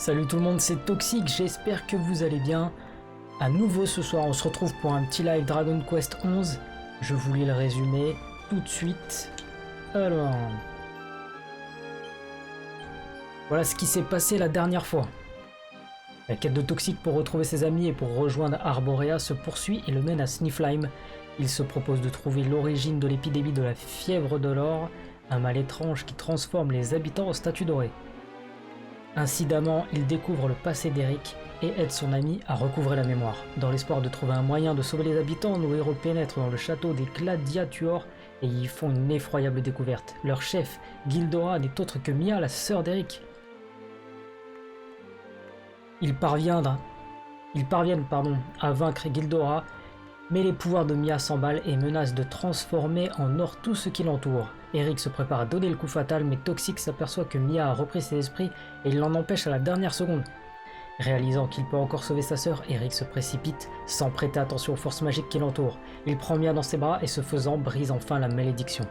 Salut tout le monde, c'est Toxic, j'espère que vous allez bien. À nouveau ce soir, on se retrouve pour un petit live Dragon Quest 11. Je vous lis le résumé tout de suite. Alors, voilà ce qui s'est passé la dernière fois. La quête de Toxic pour retrouver ses amis et pour rejoindre Arborea se poursuit et le mène à Snifflheim. Il se propose de trouver l'origine de l'épidémie de la fièvre de l'or, un mal étrange qui transforme les habitants en statues dorées. Incidemment, il découvre le passé d'Eric et aide son ami à recouvrer la mémoire. Dans l'espoir de trouver un moyen de sauver les habitants, nos héros pénètrent dans le château des Gladiatuors et y font une effroyable découverte. Leur chef, Gildora, n'est autre que Mia, la sœur d'Eric. Ils parviennent à vaincre Gildora, mais les pouvoirs de Mia s'emballent et menacent de transformer en or tout ce qui l'entoure. Eric se prépare à donner le coup fatal, mais Toxic s'aperçoit que Mia a repris ses esprits et il l'en empêche à la dernière seconde. Réalisant qu'il peut encore sauver sa sœur, Eric se précipite sans prêter attention aux forces magiques qui l'entourent. Il prend Mia dans ses bras et ce faisant brise enfin la malédiction.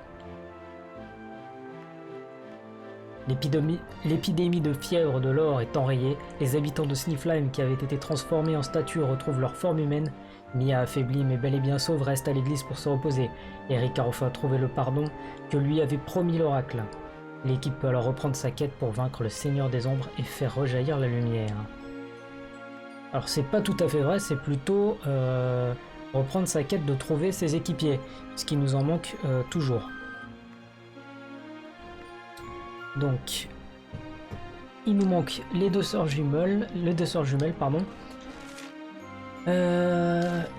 L'épidémie de fièvre de l'or est enrayée, les habitants de Snifflheim qui avaient été transformés en statues retrouvent leur forme humaine. Mia, affaiblie mais bel et bien sauve, reste à l'église pour se reposer. Eric a enfin trouvé le pardon que lui avait promis l'oracle. L'équipe peut alors reprendre sa quête pour vaincre le Seigneur des Ombres et faire rejaillir la lumière. Alors c'est pas tout à fait vrai, c'est plutôt reprendre sa quête de trouver ses équipiers, ce qui nous en manque toujours. Donc, il nous manque les deux sœurs jumelles,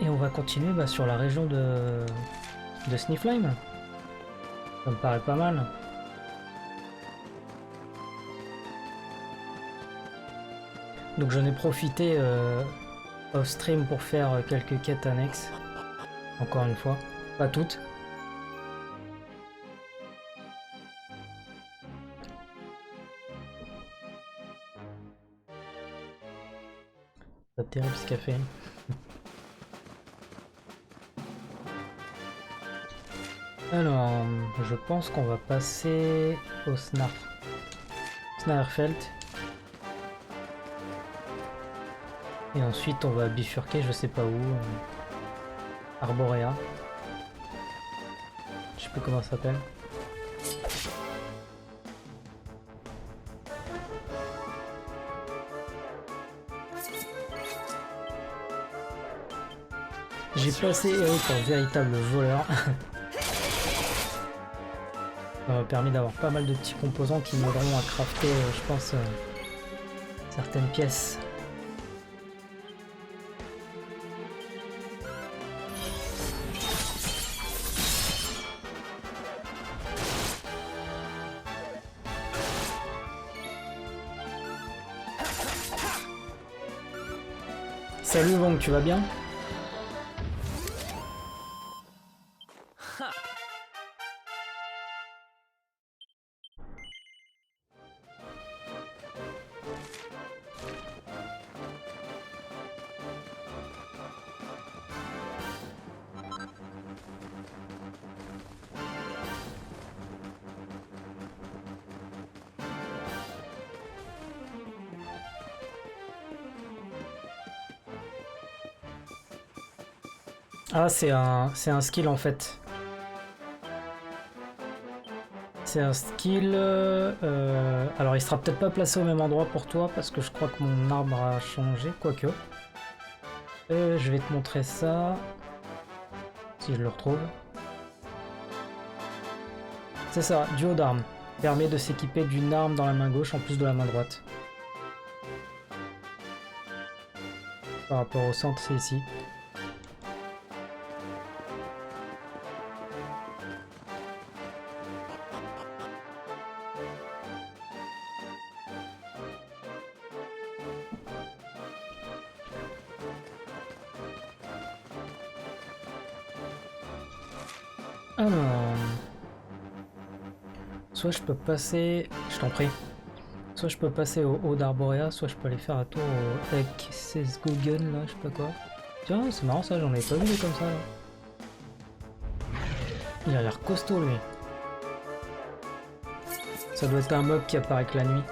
et on va continuer sur la région de Snifflheim. Ça me paraît pas mal. Donc j'en ai profité off stream pour faire quelques quêtes annexes. Encore une fois, pas toutes. Pas terrible ce café. Alors, je pense qu'on va passer au Snarfelt. Et ensuite on va bifurquer, je sais pas où. Arborea. Je sais plus comment ça s'appelle. J'ai passé Eric en véritable voleur. Ça m'a permis d'avoir pas mal de petits composants qui m'aideront à crafter, je pense, certaines pièces. Salut Wong, tu vas bien ? Ah, c'est un skill en fait. C'est un skill... alors il sera peut-être pas placé au même endroit pour toi parce que je crois que mon arbre a changé, quoique. Je vais te montrer ça. Si je le retrouve. C'est ça, duo d'armes. Permet de s'équiper d'une arme dans la main gauche en plus de la main droite. Par rapport au centre, c'est ici. Alors, soit je peux passer, je t'en prie, soit je peux passer au haut d'Arborea, soit je peux aller faire un tour avec Sesgogen là, je sais pas quoi. Tiens, c'est marrant ça, j'en ai pas vu comme ça là. Il a l'air costaud lui. Ça doit être un mob qui apparaît que la nuit.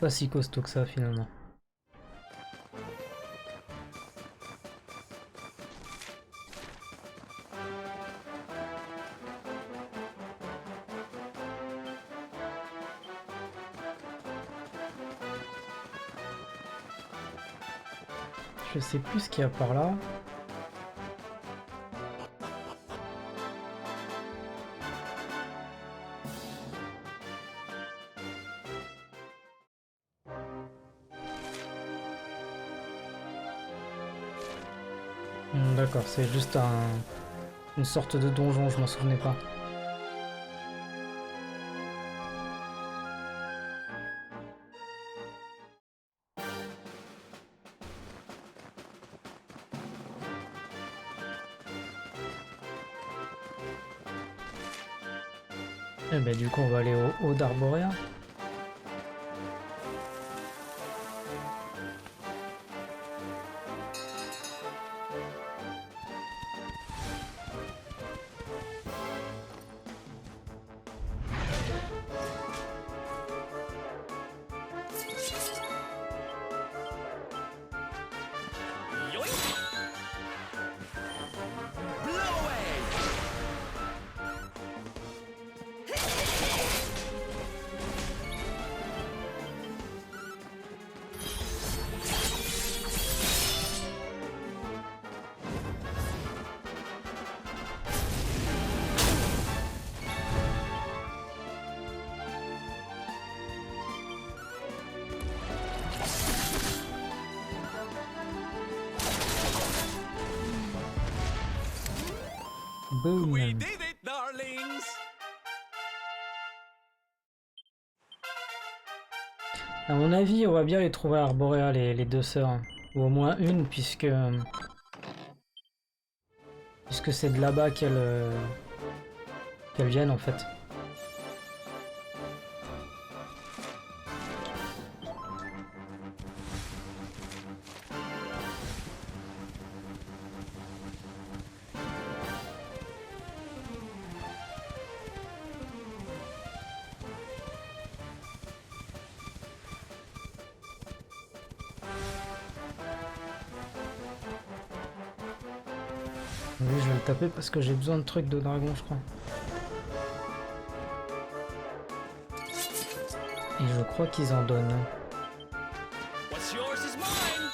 pas si costaud que ça finalement. Je sais plus ce qu'il y a par là. D'accord, c'est juste une sorte de donjon, je m'en souvenais pas. Eh ben du coup on va aller au haut d'Arborea. Boom. We did it, darlings! À mon avis, on va bien les trouver à Arborea, les deux sœurs. Hein. Ou au moins une, puisque c'est de là-bas qu'elles viennent en fait. Lui, je vais le taper parce que j'ai besoin de trucs de dragon, je crois. Et je crois qu'ils en donnent. What's yours is mine!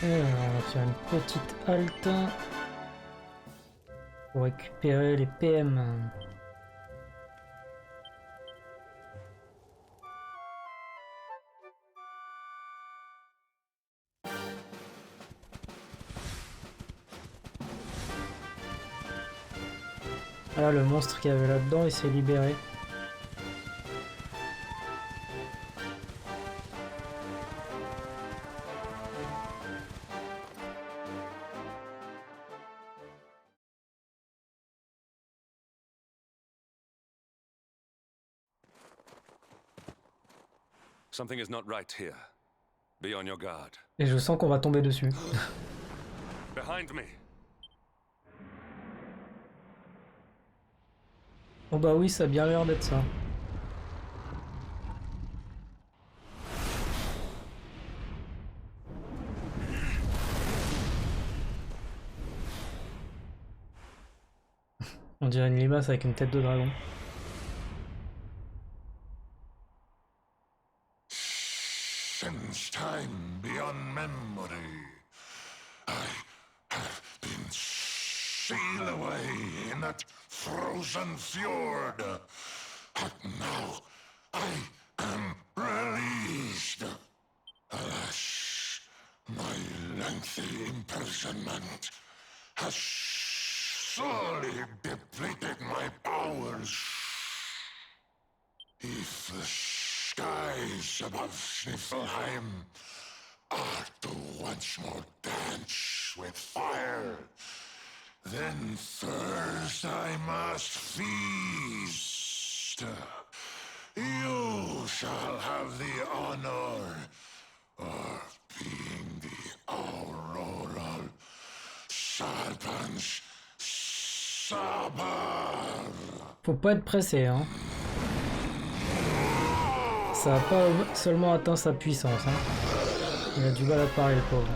Et on va faire une petite halte pour récupérer les PM. Ah là, le monstre qu'il y avait là-dedans, il s'est libéré. Something is not right here. Be on your guard. Et je sens qu'on va tomber dessus. Behind me. Oh bah oui, ça a bien l'air d'être ça. On dirait une limace avec une tête de dragon. Since time beyond memory, I have been sealed away in that frozen fjord. But now I am released. Alas, my lengthy imprisonment has sorely depleted my powers. If the skies above Sniffelheim are to once more dance with fire, then first I must feast. You shall have the honor of being the Auroral Serpent's Sabar. Faut pas être pressé, hein. Ça a pas seulement atteint sa puissance, hein. Il a du mal à parler, le pauvre.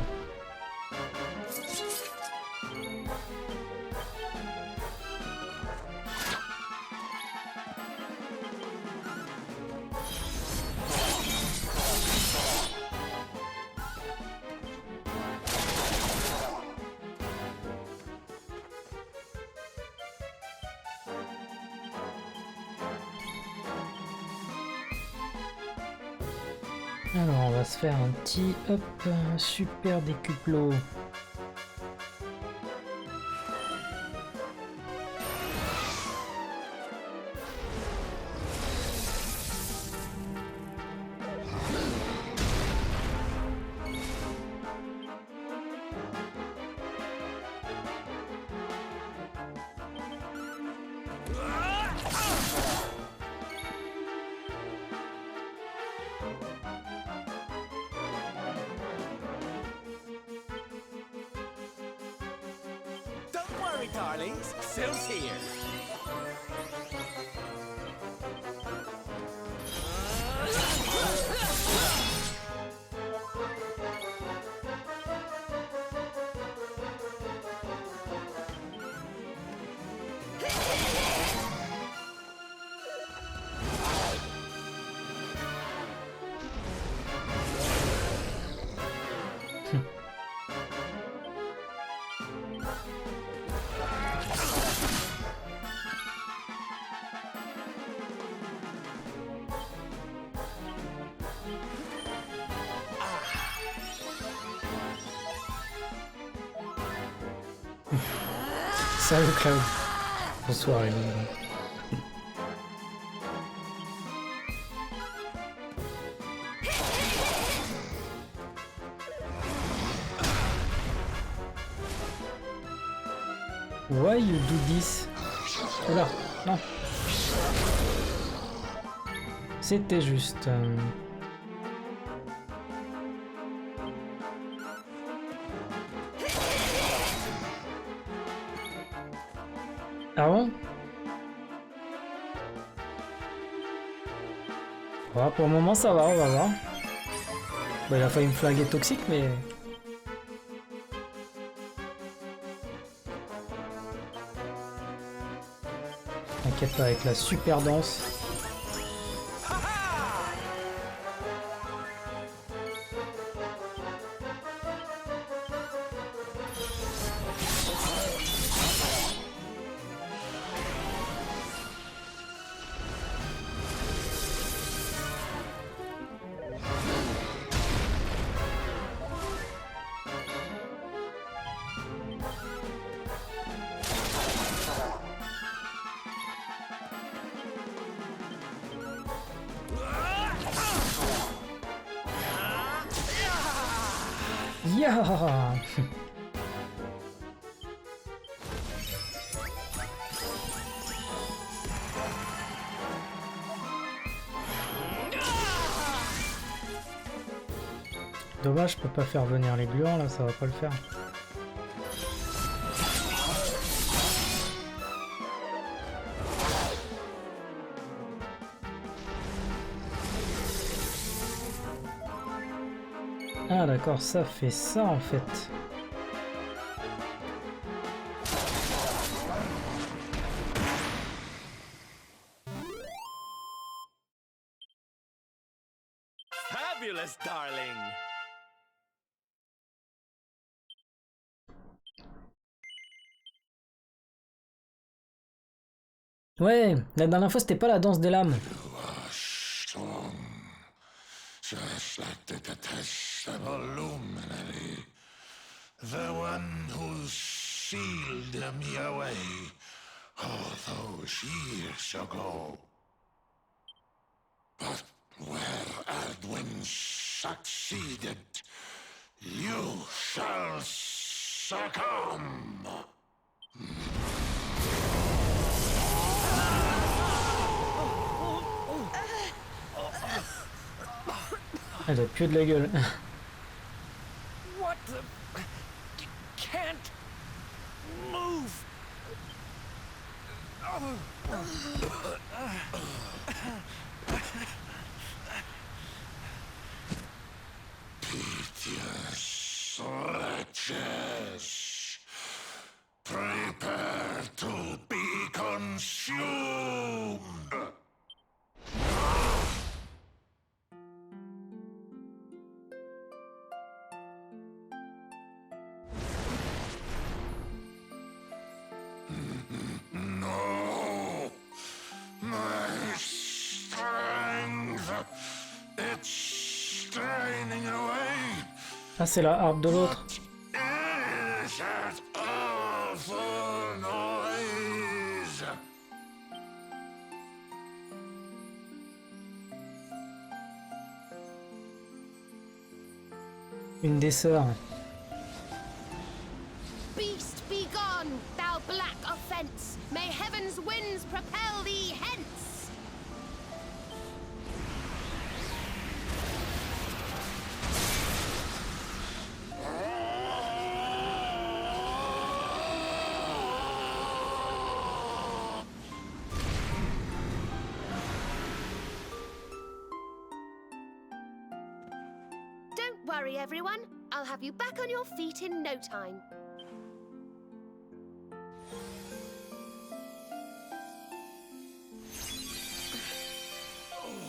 Alors on va se faire un petit hop, super décuplot. Darlings, Sil's here. Salut Cloud. Bonsoir Emile. Why you do this? Oula, non. C'était juste... Ah bon? Voilà, pour le moment ça va, on va voir. Bon, il a failli me flinguer toxique, mais... T'inquiète pas, avec la super danse. Yeah. Dommage, je peux pas faire venir les gluants là, ça va pas le faire. Ah d'accord, ça fait ça en fait. Fabulous, darling. Ouais, la dernière fois c'était pas la danse des lames. You are strong, just like the detestable luminary The one who sealed me away all those years ago. But where Aldwin succeeded, you shall succumb. Elle a plus de la gueule. What the... Can't... move! Piteous wretches, prepare to be consumed. No, my strength, it's straining away. Ah, c'est la harpe de l'autre. Is that awful noise? Une des sœurs. Beast, be gone, thou black offence! May heaven's winds propel thee hence! Don't worry, everyone. I'll have you back on your feet in no time.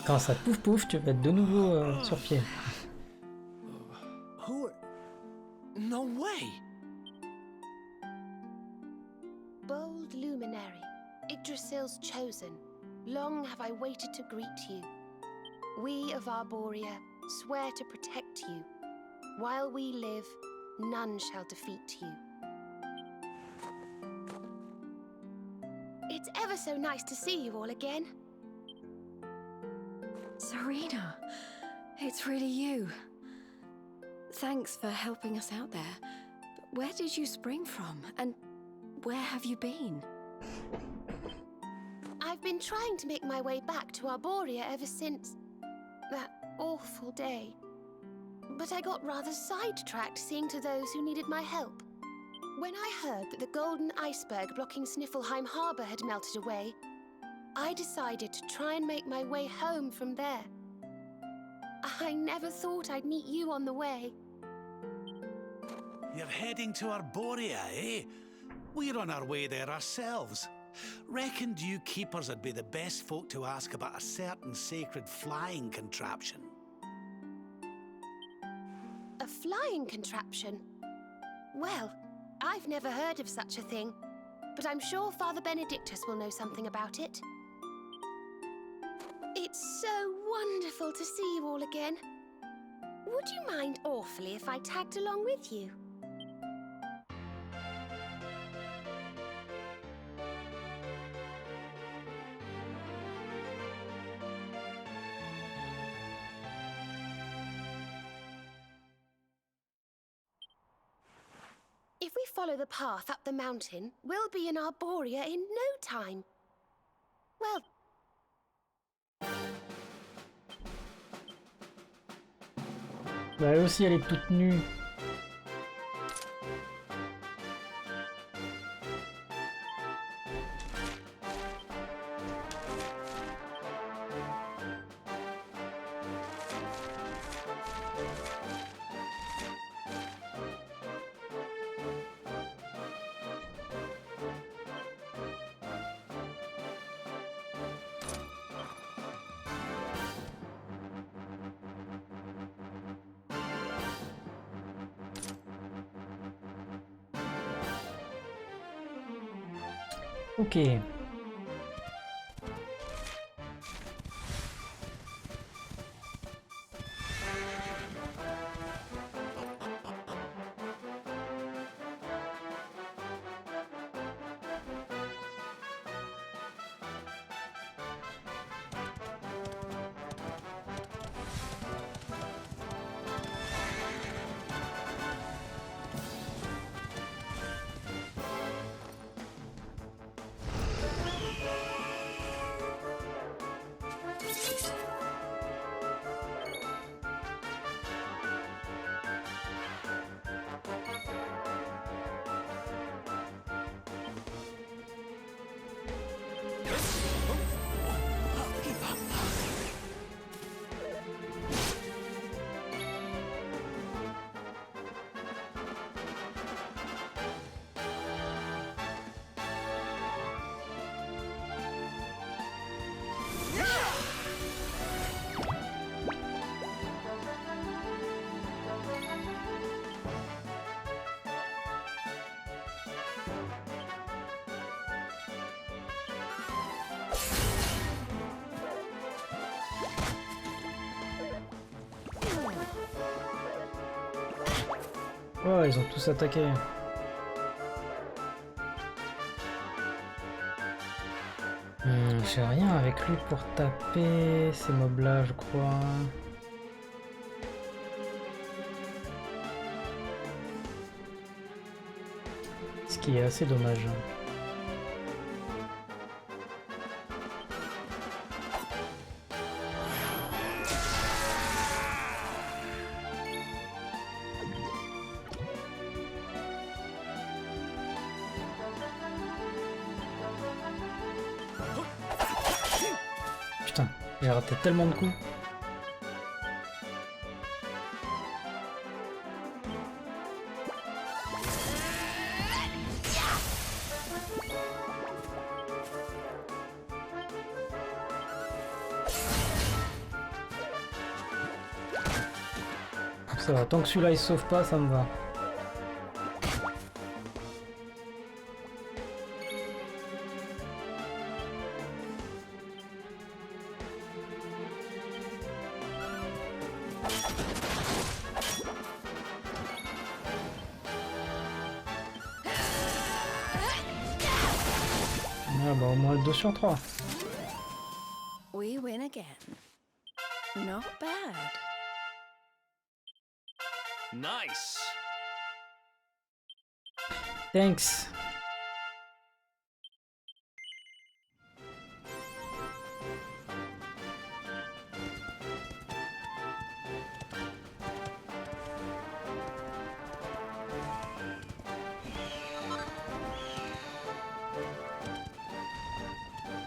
Grâce à Pouf Pouf, tu vas être de nouveau sur pied. Who are... No way! Bold luminary, Yggdrasil's chosen, long have I waited to greet you. We of Arborea swear to protect you. While we live, none shall defeat you. It's ever so nice to see you all again. Serena, it's really you. Thanks for helping us out there. But where did you spring from? And where have you been? I've been trying to make my way back to Arborea ever since that awful day. But I got rather sidetracked seeing to those who needed my help. When I heard that the golden iceberg blocking Sniffelheim Harbor had melted away, I decided to try and make my way home from there. I never thought I'd meet you on the way. You're heading to Arborea, eh? We're on our way there ourselves. Reckoned you keepers would be the best folk to ask about a certain sacred flying contraption. A flying contraption? Well, I've never heard of such a thing, but I'm sure Father Benedictus will know something about it. It's so wonderful to see you all again. Would you mind awfully if I tagged along with you? If we follow the path up the mountain, we'll be in Arborea in no time. Well... Bah, elle aussi, elle est toute nue. Ok. Oh, ils ont tous attaqué. J'ai rien avec lui pour taper ces mobs-là, je crois. Ce qui est assez dommage. Putain, j'ai raté tellement de coups. Ça va, tant que celui-là il se sauve pas, ça me va. Ah bah au moins 2 sur 3. We win again. Not bad. Nice. Thanks.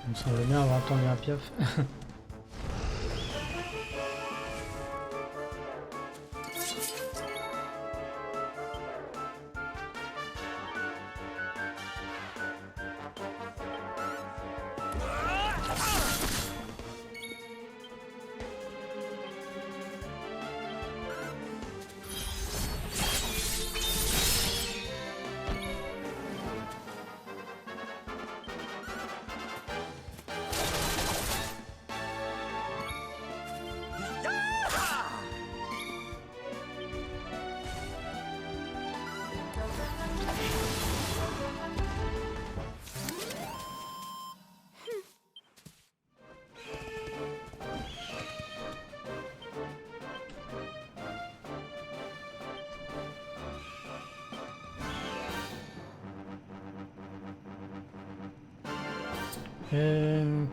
Il me semble bien avoir entendu un piaf.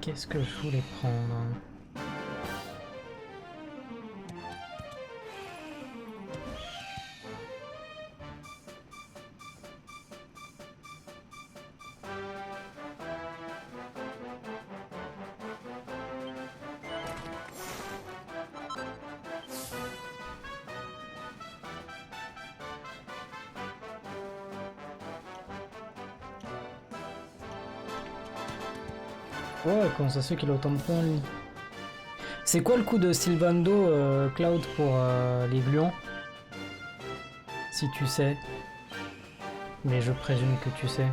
Qu'est-ce que je voulais prendre? Ouais, comment ça se fait qu'il a autant de points lui? C'est quoi le coup de Sylvando Cloud pour les gluants? Si tu sais. Mais je présume que tu sais.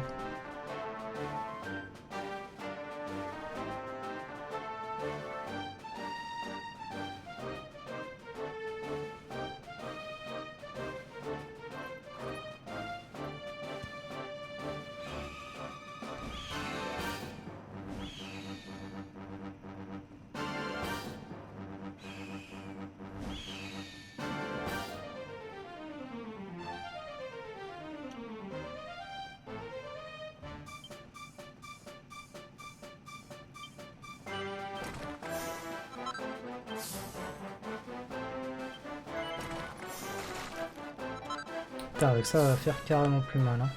Putain, avec ça, ça va faire carrément plus mal. Hein.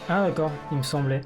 Ah d'accord, il me semblait.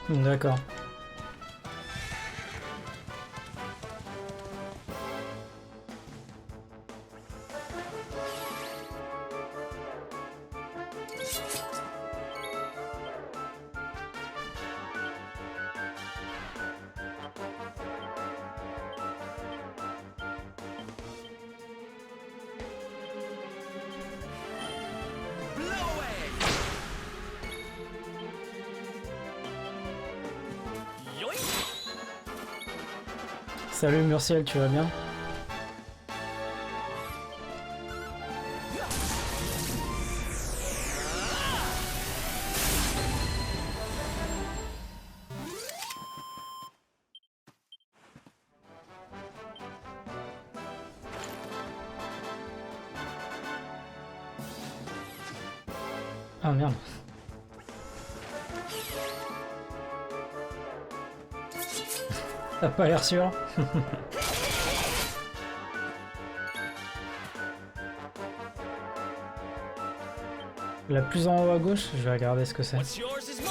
D'accord. Blow away! Yoink! Salut Murciel, tu vas bien? Ah merde. T'as pas l'air sûr? La plus en haut à gauche, je vais regarder ce que c'est. What's yours is mine!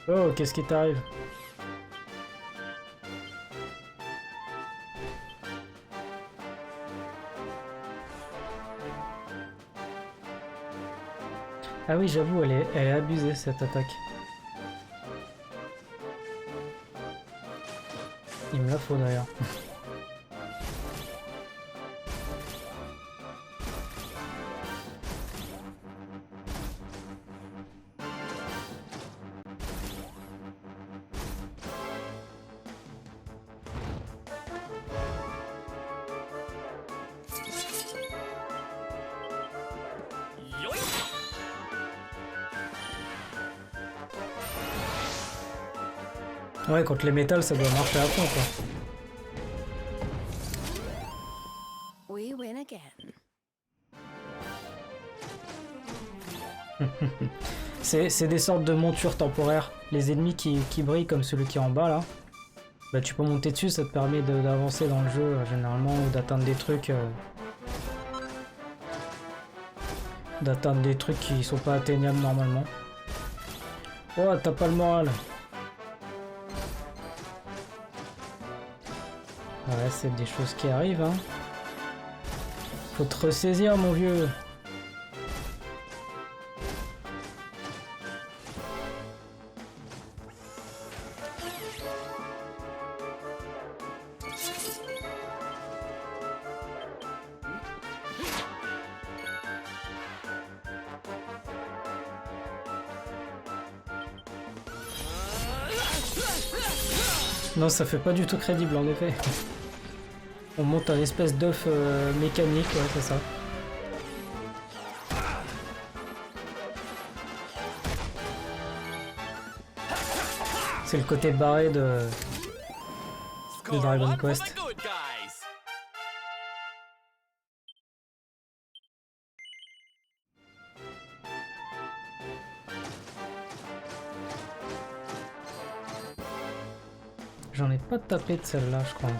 Oh, qu'est-ce qui t'arrive? Ah oui, j'avoue, elle est abusée cette attaque. Il me la faut d'ailleurs. Yoink! Ouais, contre les métals, ça doit marcher à fond, quoi. We win again. C'est des sortes de montures temporaires. Les ennemis qui brillent comme celui qui est en bas, là. Bah, tu peux monter dessus, ça te permet d'avancer dans le jeu, généralement, ou d'atteindre des trucs... d'atteindre des trucs qui sont pas atteignables normalement. Oh, t'as pas le moral. Ouais, c'est des choses qui arrivent, hein. Faut te ressaisir, mon vieux. Non, ça fait pas du tout crédible, en effet. On monte un espèce d'œuf mécanique, ouais, c'est ça. C'est le côté barré de Score Dragon one for Quest. the good guys! J'en ai pas tapé de celle-là, je crois.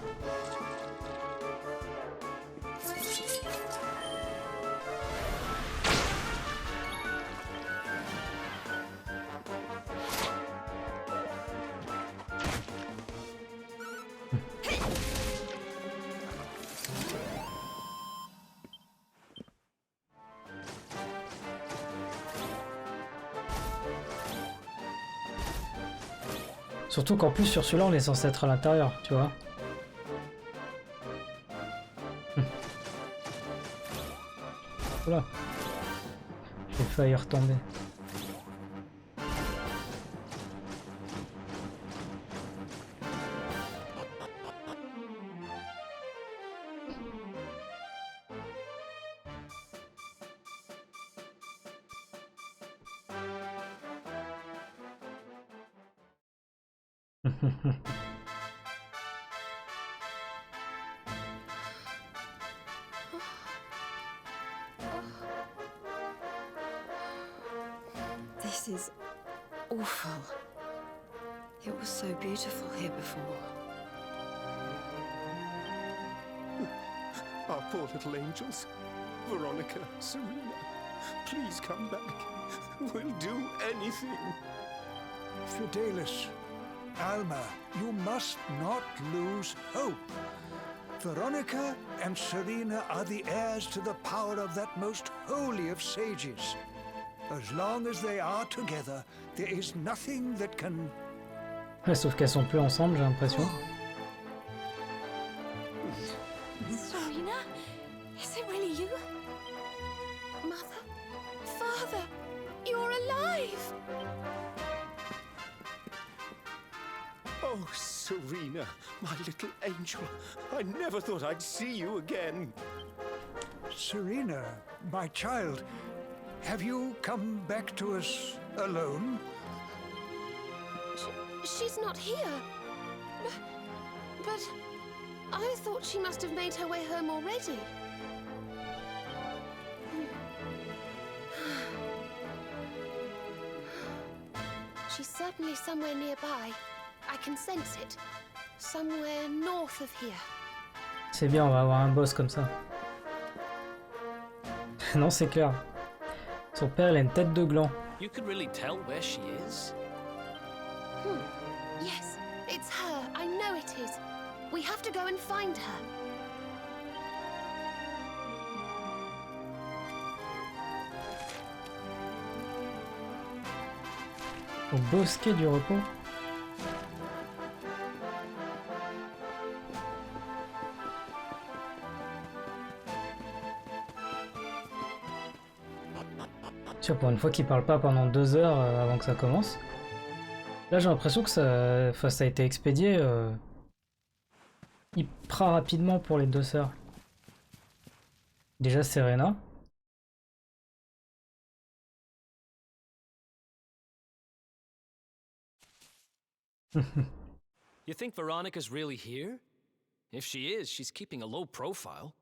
Surtout qu'en plus sur celui-là on est censé être à l'intérieur, tu vois. Oula. J'ai failli retomber. This This is awful. It was so beautiful here before. Our poor little angels. Veronica, Serena, please come back. We'll do anything. Fidelis, Alma, you must not lose hope. Veronica and Serena are the heirs to the power of that most holy of sages. As long as they are together, there is nothing that can... Ouais, sauf qu'elles sont plus ensemble, j'ai l'impression. Serena? Is it really you? Mother, Father, you're alive! Oh, Serena, my little angel. I never thought I'd see you again. Serena, my child, have you come back to us alone? She's not here. But I thought she must have made her way home already. She's certainly somewhere nearby. I can sense it. Somewhere north of here. C'est bien, on va avoir un boss comme ça. Non, c'est clair. Son père, il a une tête de gland. You could really tell where she is. Yes, it's her. I know it is. We have to go and find her. Au bosquet du repos. Tiens, pour une fois qu'il parle pas pendant 2 heures avant que ça commence. Là, j'ai l'impression que ça, enfin, ça a été expédié hyper rapidement pour les 2 sœurs. Déjà, Serena. You think Veronica's really here? If she is, she's keeping a low profile.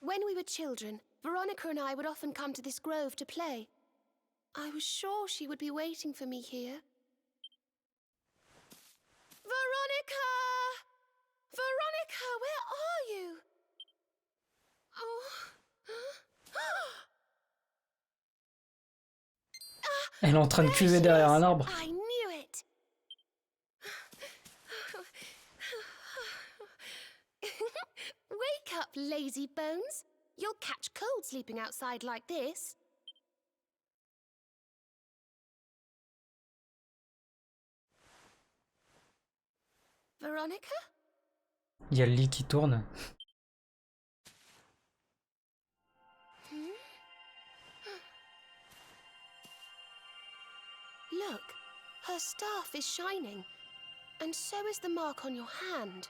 When we were children, Veronica and I would often come to this grove to play. I was sure she would be waiting for me here. Veronica! Veronica, where are you? Oh. Elle est en train de cuver derrière un arbre. I knew it. Wake up, lazy bones. You'll catch cold sleeping outside like this. Veronica? Il y a le lit qui tourne. Look, her staff is shining, and so is the mark on your hand.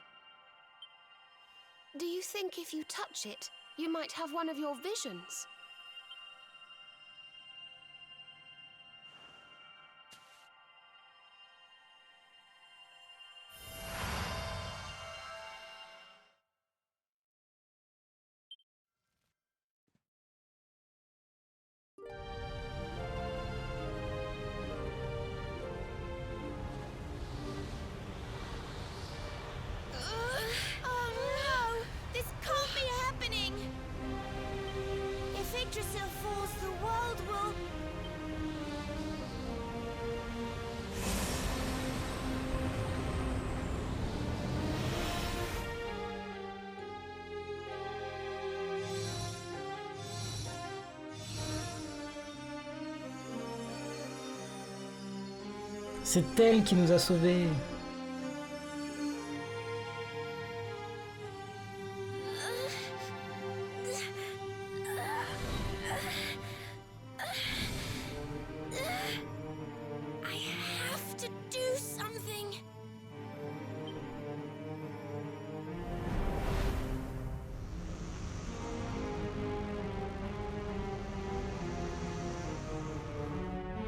Do you think if you touch it, you might have one of your visions? Oh no! This can't be happening! If Yggdrasil falls, the world will... C'est elle qui nous a sauvés. I have to do something.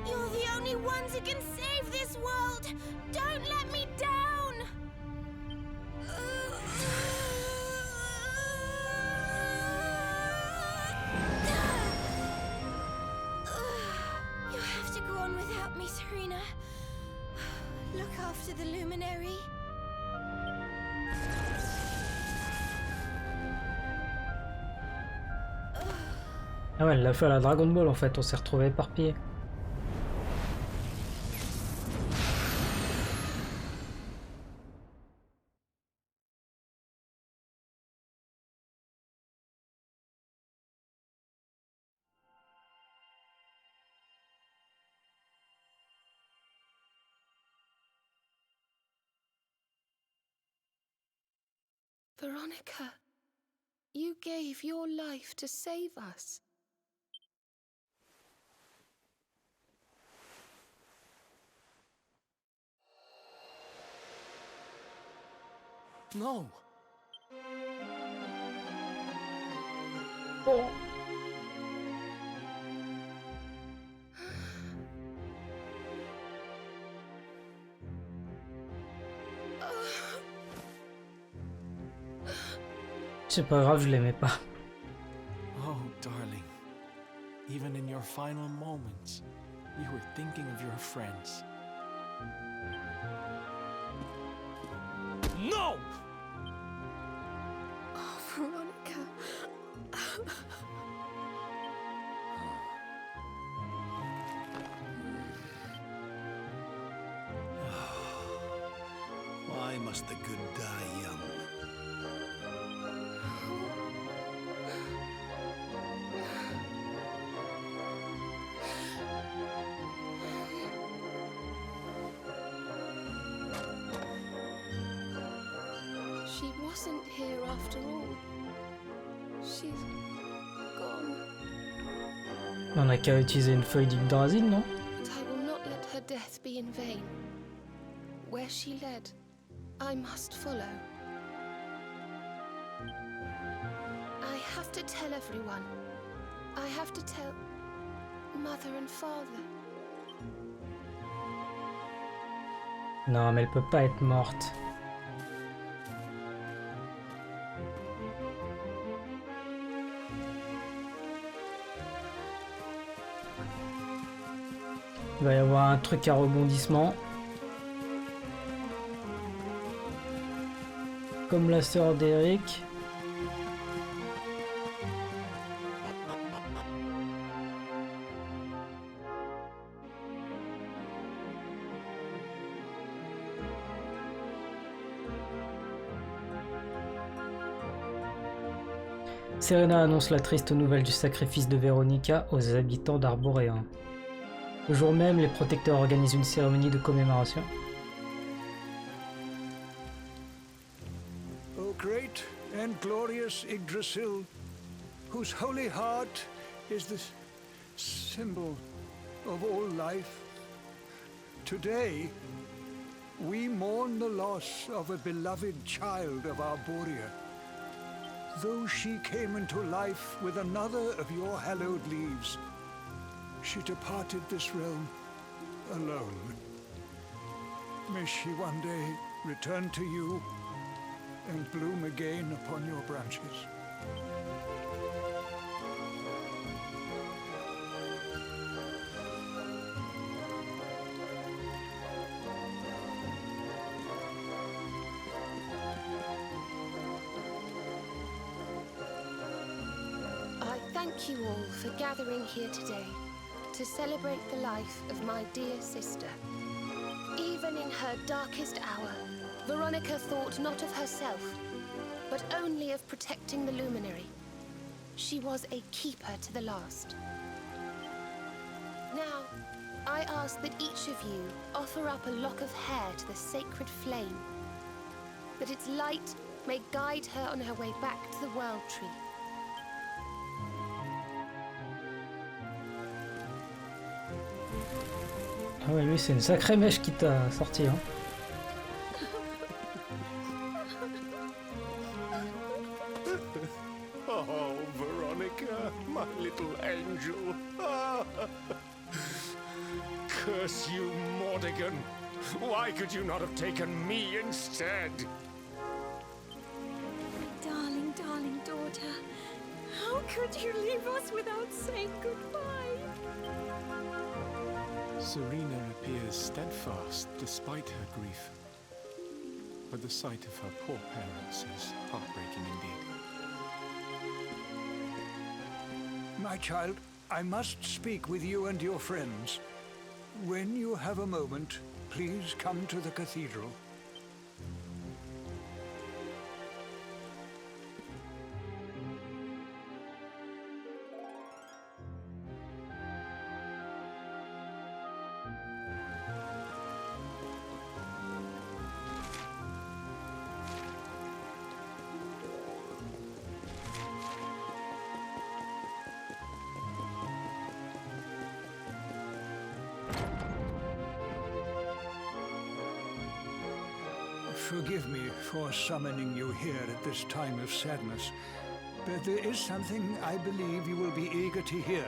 You're the only ones who can save this world. Don't let me down. You have me, Serena. Look after the luminary. Ah ouais, elle l'a fait à la Dragon Ball en fait, on s'est retrouvés éparpillés. Veronica, you gave your life to save us. No. Oh. C'est pas grave, je l'aimais pas. Oh, darling. Even in your final moments, you were thinking of your friends. No! Oh, Veronica. Why must the good die young? She wasn't here after all. She's gone. On a qu'à utiliser une feuille d'Yggdrasil, non? But I will not let her death be in vain. Where she led, I must follow. I have to tell everyone. I have to tell Mother and Father. Non, mais elle peut pas être morte. Il va y avoir un truc à rebondissement. Comme la sœur d'Eric. Serena annonce la triste nouvelle du sacrifice de Veronica aux habitants d'Arboréen. Le jour même, les protecteurs organisent une cérémonie de commémoration. O great and glorious Yggdrasil, whose holy heart is the symbol of all life, today we mourn the loss of a beloved child of Arborea. Though she came into life with another of your hallowed leaves, she departed this realm alone. May she one day return to you and bloom again upon your branches. I thank you all for gathering here today to celebrate the life of my dear sister. Even in her darkest hour, Veronica thought not of herself, but only of protecting the luminary. She was a keeper to the last. Now, I ask that each of you offer up a lock of hair to the sacred flame, that its light may guide her on her way back to the World Tree. Ah ouais, lui, c'est une sacrée mèche qui t'a sorti, hein. Oh, Veronica, my little angel. Curse you, Mordigan. Why could you not have taken me instead? Darling, darling daughter. How could you leave us without saying goodbye? Serena appears steadfast despite her grief. But the sight of her poor parents is heartbreaking indeed. My child, I must speak with you and your friends. When you have a moment, please come to the cathedral. Forgive me for summoning you here at this time of sadness, but there is something I believe you will be eager to hear.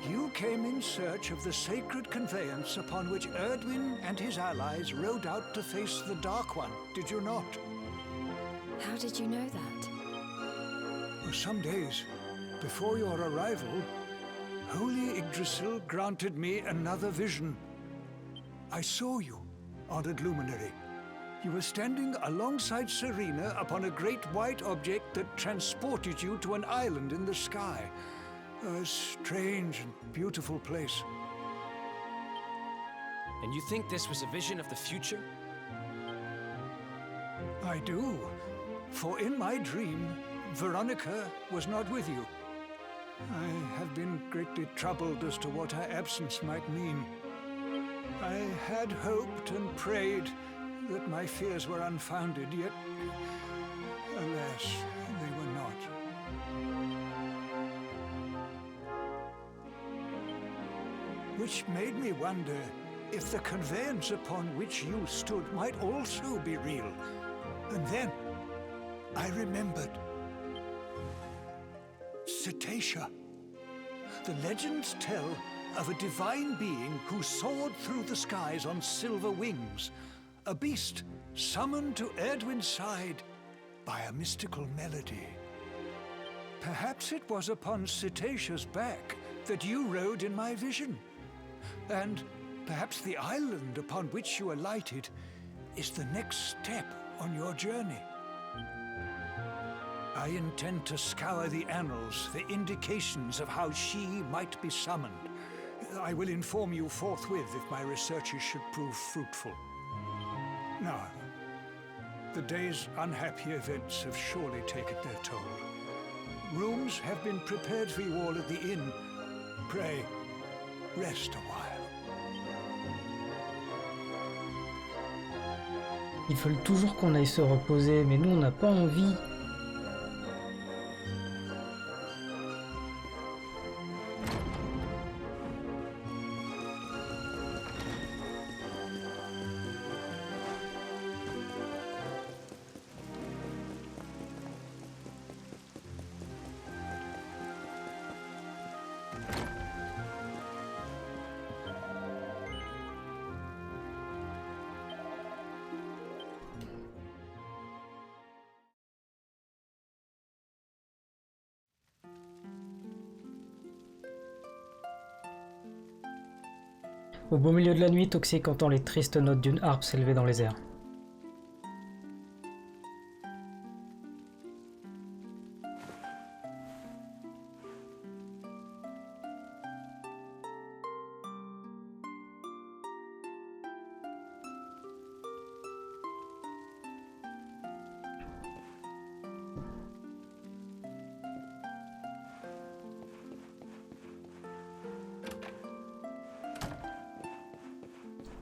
You came in search of the sacred conveyance upon which Erdwin and his allies rode out to face the Dark One, did you not? How did you know that? For some days before your arrival, Holy Yggdrasil granted me another vision. I saw you, honored luminary. You were standing alongside Serena upon a great white object that transported you to an island in the sky. A strange and beautiful place. And you think this was a vision of the future? I do. For in my dream, Veronica was not with you. I have been greatly troubled as to what her absence might mean. I had hoped and prayed that my fears were unfounded, yet, alas, they were not. Which made me wonder if the conveyance upon which you stood might also be real. And then I remembered. Cetacea. The legends tell of a divine being who soared through the skies on silver wings, a beast summoned to Erdwin's side by a mystical melody. Perhaps it was upon Cetacea's back that you rode in my vision. And perhaps the island upon which you alighted is the next step on your journey. I intend to scour the annals for indications of how she might be summoned. I will inform you forthwith if my researches should prove fruitful. Now, the day's unhappy events have surely taken their toll. Rooms have been prepared for you all at the inn. Pray, rest a while. Ils veulent toujours qu'on aille se reposer, mais nous on n'a pas envie. Au beau milieu de la nuit, Toxic entend les tristes notes d'une harpe s'élever dans les airs.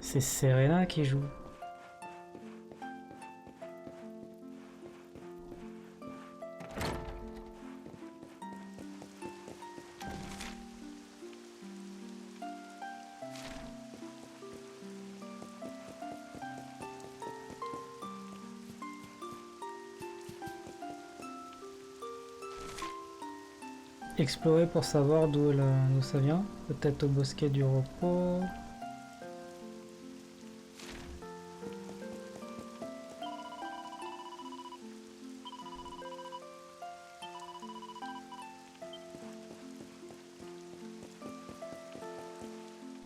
C'est Serena qui joue. Explorer pour savoir d'où ça vient. Peut-être au bosquet du repos.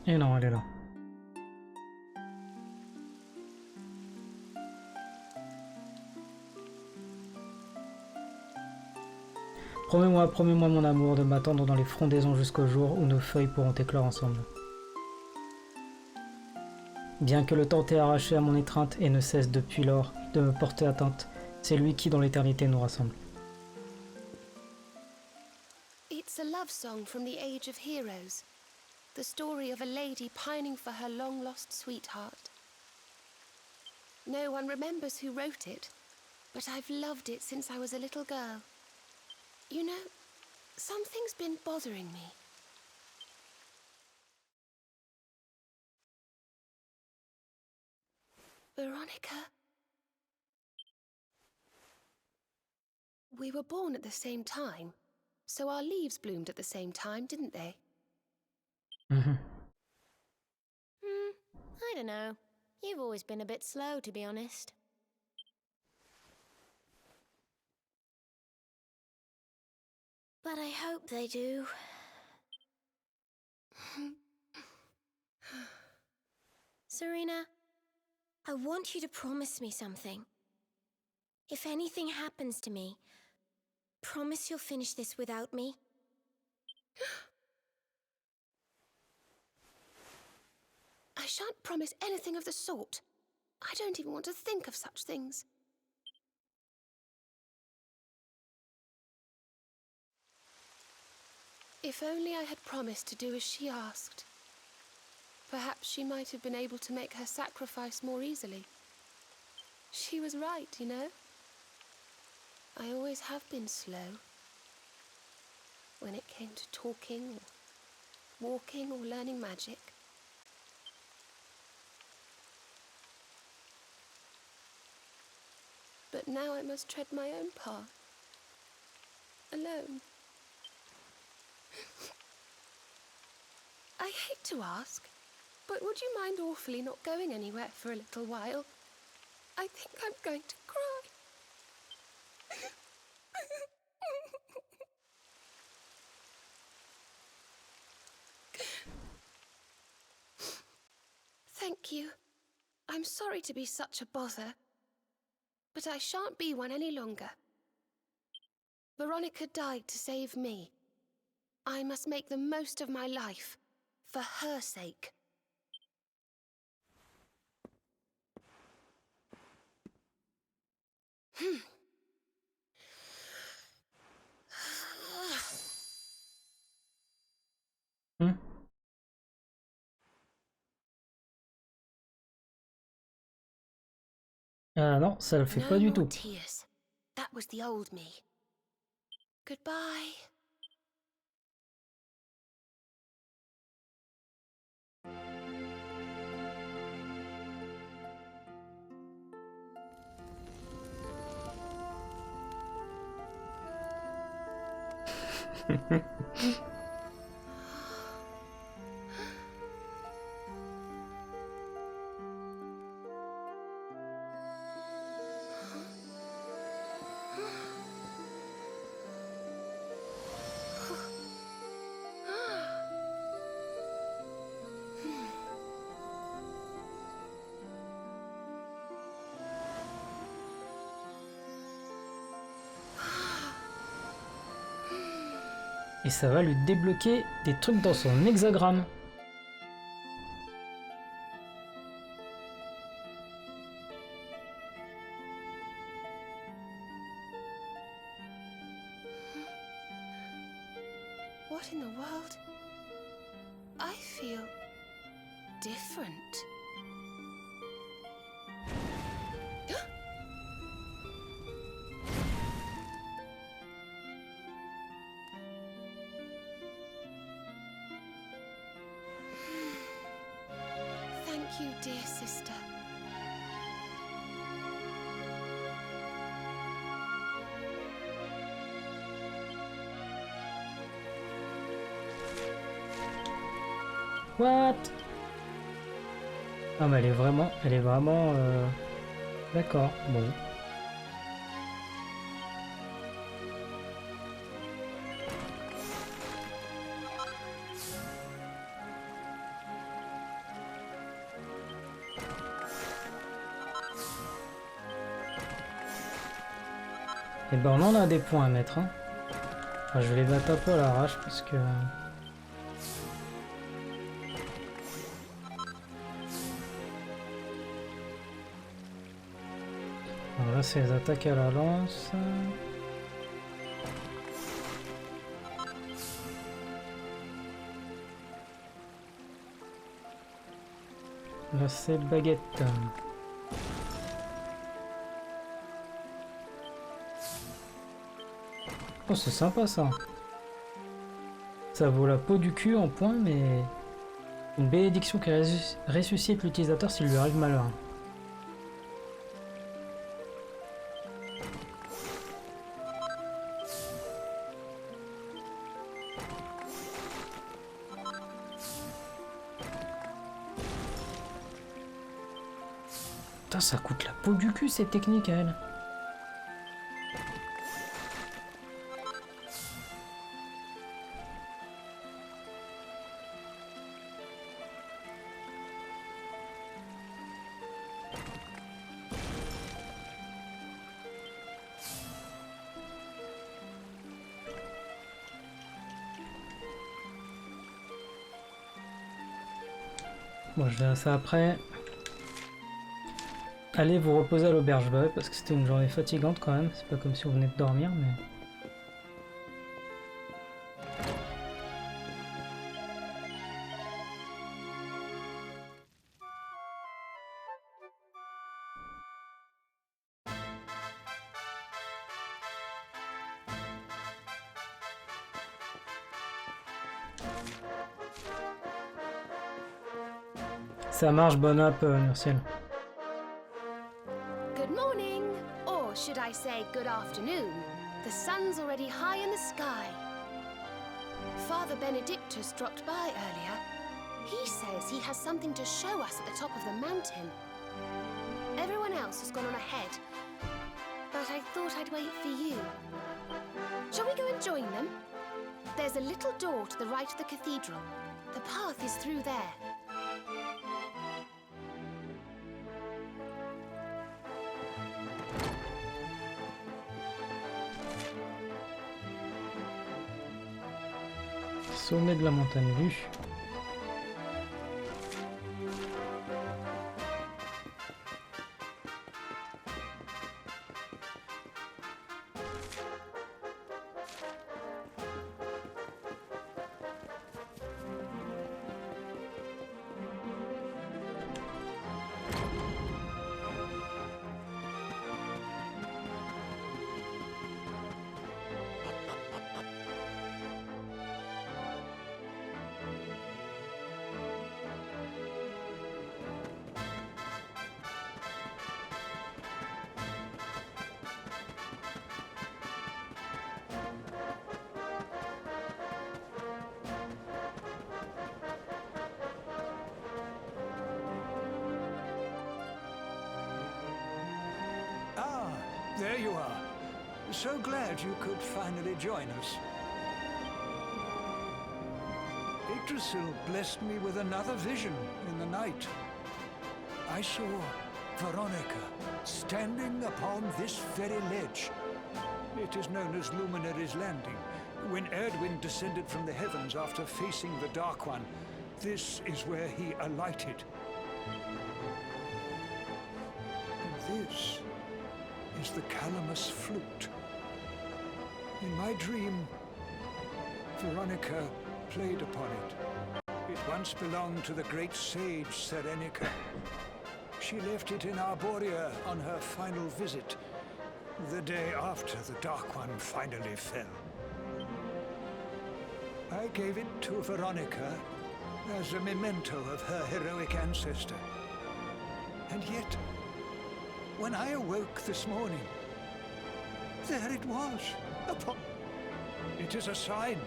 Et non, elle est là. Promets-moi mon amour, de m'attendre dans les frondaisons jusqu'au jour où nos feuilles pourront éclore ensemble. Bien que le temps t'ait arraché à mon étreinte et ne cesse depuis lors de me porter atteinte, c'est lui qui dans l'éternité nous rassemble. It's a love song from the Age of Heroes. The story of a lady pining for her long-lost sweetheart. No one remembers who wrote it, but I've loved it since I was a little girl. You know, something's been bothering me. Veronica? We were born at the same time, so our leaves bloomed at the same time, didn't they? I don't know. You've always been a bit slow, to be honest. But I hope they do. Serena, I want you to promise me something. If anything happens to me, promise you'll finish this without me. I shan't promise anything of the sort. I don't even want to think of such things. If only I had promised to do as she asked. Perhaps she might have been able to make her sacrifice more easily. She was right, you know. I always have been slow. When it came to talking, or walking, or learning magic. But now I must tread my own path. Alone. I hate to ask, but would you mind awfully not going anywhere for a little while? I think I'm going to cry. Thank you. I'm sorry to be such a bother, but I shan't be one any longer. Veronica died to save me. I must make the most of my life, for her sake. Ah non, ça le fait No pas du more tout. tears. That was the old me. Goodbye. Et ça va lui débloquer des trucs dans son hexagramme. What in the world? I feel different. Thank you, dear sister. What? Ah mais elle est vraiment... D'accord, bon. Et ben là on a des points à mettre. Hein. Enfin, je vais les battre un peu à l'arrache parce que... Alors là c'est les attaques à la lance. Là c'est baguette. Oh c'est sympa ça. Ça vaut la peau du cul en point mais... Une bénédiction qui ressuscite l'utilisateur s'il lui arrive malheur. Putain, ça coûte la peau du cul cette technique à elle. Bon, je verrai ça après. Allez vous reposer à l'auberge, bah ouais, parce que c'était une journée fatigante quand même. C'est pas comme si on venait de dormir, mais... Ça marche, bonne app, Murciel. Good morning, or should I say good afternoon? The sun's already high in the sky. Father Benedictus dropped by earlier. He says he has something to show us at the top of the mountain. Everyone else has gone on ahead, but I thought I'd wait for you. Shall we go and join them? There's a little door to the right of the cathedral. The path is through there. Sommet de la montagne vue. There you are. So glad you could finally join us. Yggdrasil blessed me with another vision in the night. I saw Veronica standing upon this very ledge. It is known as Luminary's Landing. When Erdwin descended from the heavens after facing the Dark One, this is where he alighted. And this is the Calamus flute. In my dream, Veronica played upon it. It once belonged to the great sage Serenica. She left it in Arborea on her final visit, the day after the Dark One finally fell. I gave it to Veronica as a memento of her heroic ancestor. And yet, when I awoke this morning, there it was, upon... It is a sign.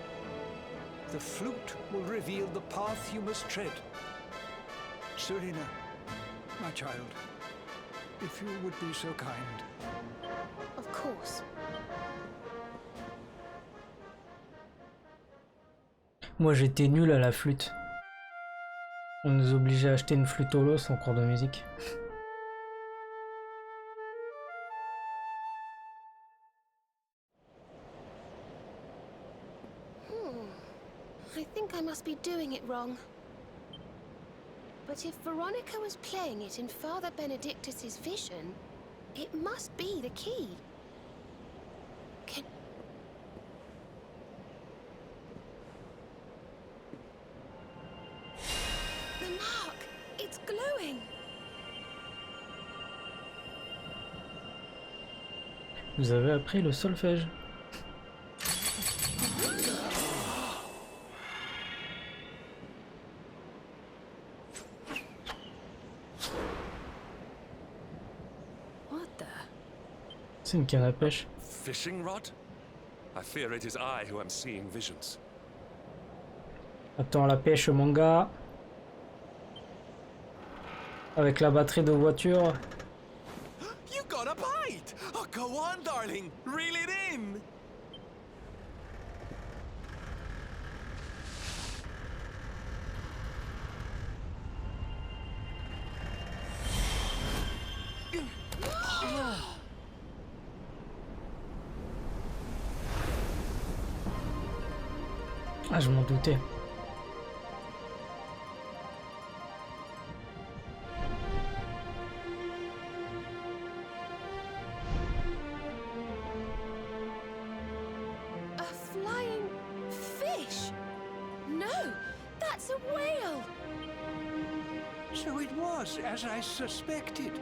The flute will reveal the path you must tread. Serena, my child, if you would be so kind. Of course. Moi j'étais nul à la flûte. On nous obligeait à acheter une flûte holos en cours de musique. I think I must be doing it wrong. But if Veronica was playing it in Father Benedictus's vision, it must be the key. Can... The mark! It's glowing! Vous avez appris le solfège. C'est une canne à pêche. Fishing rod? I fear it is I who am seeing visions. Attends, la pêche, mon gars. Avec la batterie de voiture. You got a bite! Oh, go on, darling. Reel it in. Ah, je m'en doutais. A flying fish? No, that's a whale! So it was as I suspected.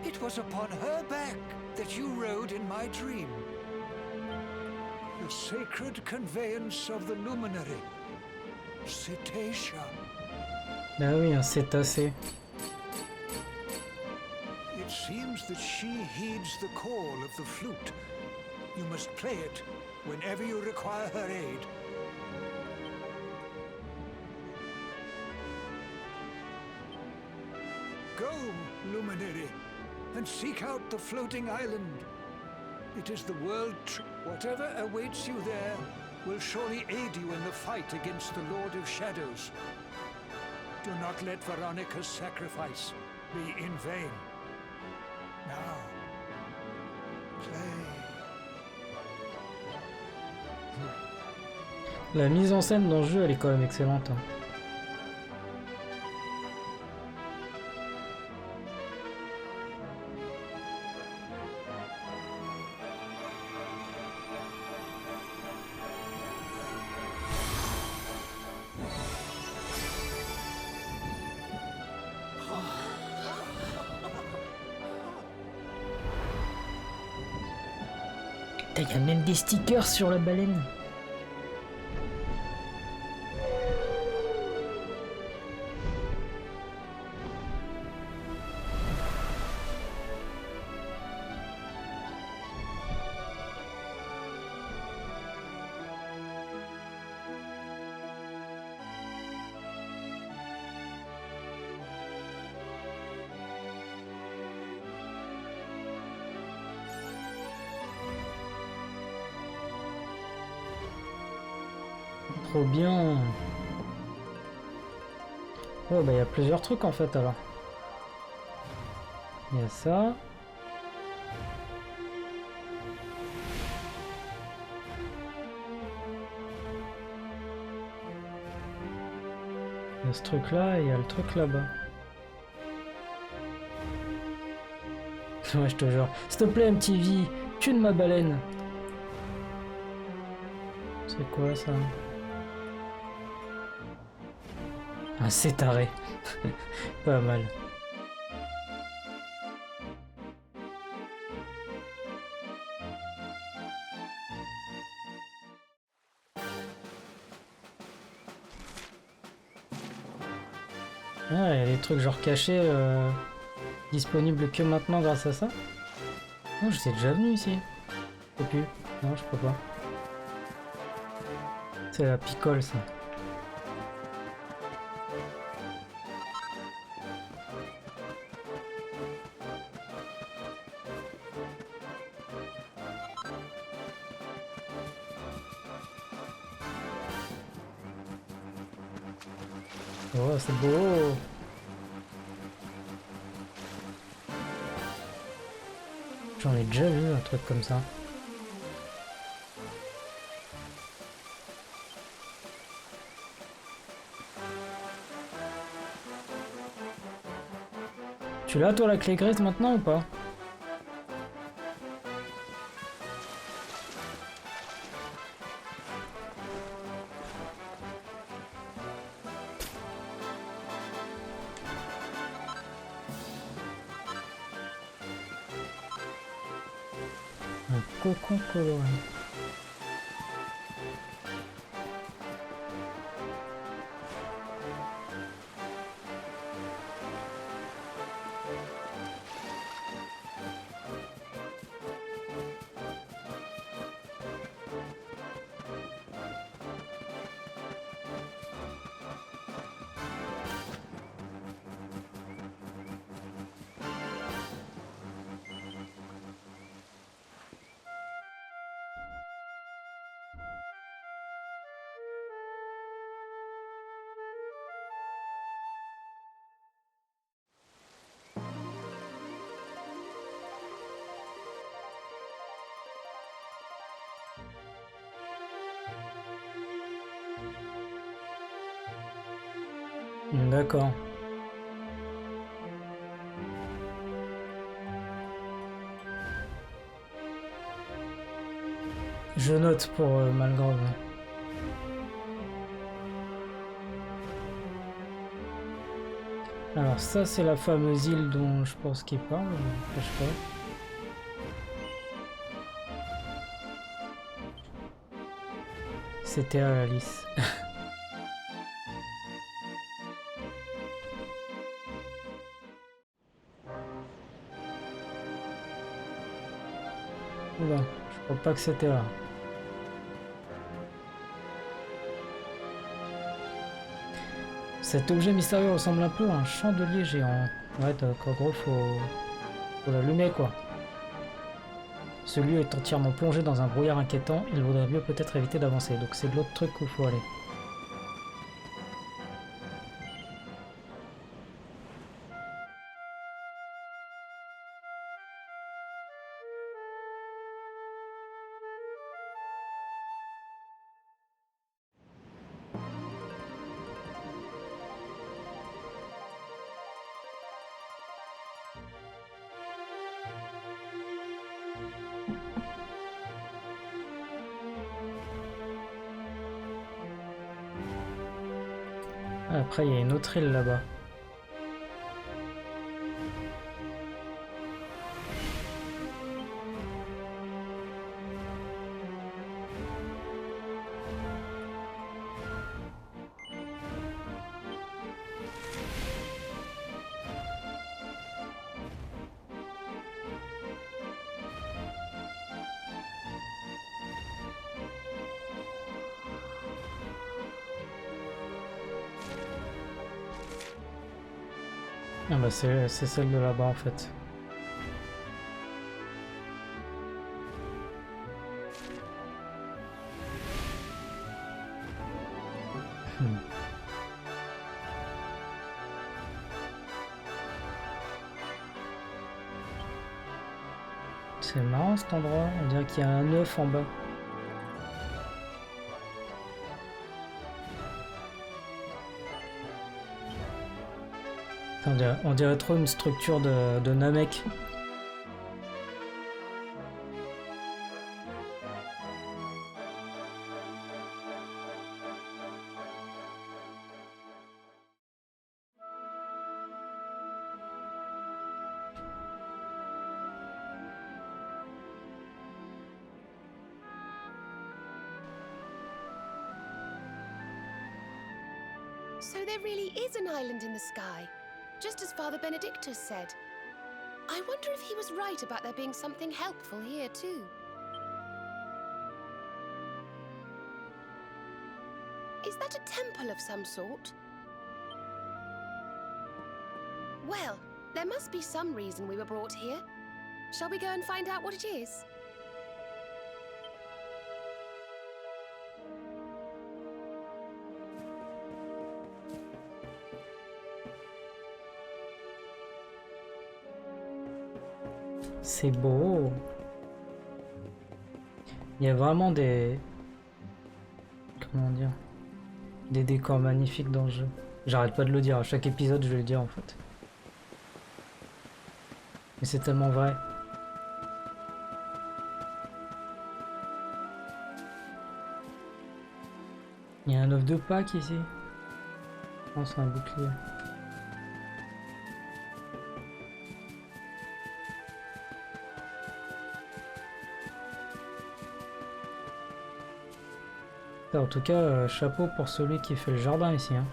It was upon her back that you rode in my dream. The sacred conveyance of the luminary. Cetacea. Ah oui, un cétacé. It seems that she heeds the call of the flute. You must play it whenever you require her aid. Go, luminary, and seek out the floating island. It is the world. Whatever awaits you there will surely aid you in the fight against the Lord of Shadows. Do not let Veronica's sacrifice be in vain. Now, play. La mise en scène dans le jeu, elle est quand même excellente. Hein. Il y a même des stickers sur la baleine. Trop bien. Oh bah il y a plusieurs trucs en fait alors. Il y a ça. Il y a ce truc là et il y a le truc là-bas. Ouais je te jure. S'il te plaît MTV, tue ma baleine. C'est quoi ça? Un cétaré. Pas mal. Ah, il y a des trucs genre cachés disponibles que maintenant grâce à ça. Non, j'étais déjà venu ici. Je peux plus. Non, je peux pas. C'est la picole ça. Oh, c'est beau! J'en ai déjà vu un truc comme ça. Tu l'as toi la clé grise maintenant ou pas? Un cocon coloré. D'accord. Je note pour Malgrave. Alors ça c'est la fameuse île dont je pense qu'il parle, je sais pas. C'était à Alice. Oula, je crois pas que c'était là. Cet objet mystérieux ressemble un peu à un chandelier géant. Ouais, donc en gros, faut l'allumer quoi. Ce lieu est entièrement plongé dans un brouillard inquiétant, il vaudrait mieux peut-être éviter d'avancer. Donc c'est de l'autre truc où il faut aller. Après, il y a une autre île là-bas. Ah bah c'est celle de là-bas en fait. C'est marrant cet endroit, on dirait qu'il y a un œuf en bas. On dirait trop une structure de Namek. So there really is an island in the sky, just as Father Benedictus said. I wonder if he was right about there being something helpful here too. Is that a temple of some sort? Well, there must be some reason we were brought here. Shall we go and find out what it is? C'est beau. Il y a vraiment des... Comment dire? Des décors magnifiques dans le jeu. J'arrête pas de le dire, à chaque épisode je vais le dire en fait. Mais c'est tellement vrai. Il y a un œuf de Pâques ici. Non, c'est un bouclier. En tout cas, chapeau pour celui qui fait le jardin ici. Hein.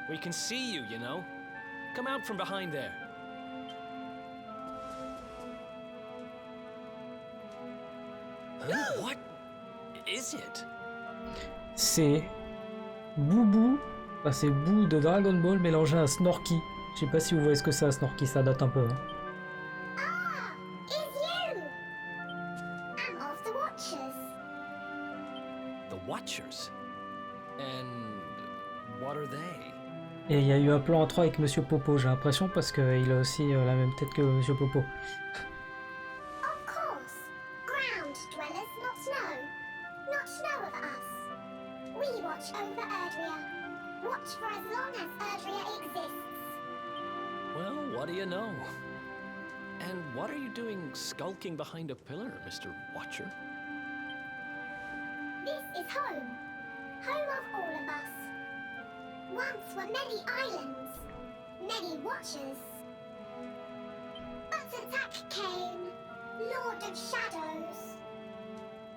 We can see you, you know. Come out from behind there. Huh? What is it? C'est Boubou, enfin, c'est Boo de Dragon Ball mélangé à Snorky. Je sais pas si vous voyez ce que c'est un Snorky, ça date un peu. Hein. Ah, it's you! I'm of the Watchers. The Watchers? And what are they? Et il y a eu un plan à 3 avec Monsieur Popo, j'ai l'impression, parce qu'il a aussi la même tête que Monsieur Popo. Of course. Ground dwellers not know of us. We watch over Erdrea. Watch for as long as Erdrea exists. Well, what do you know? And what are you doing skulking behind a pillar, Mr. Watcher? This is home. Home of all of us. Once were many islands, many watchers. But attack came, Lord of Shadows.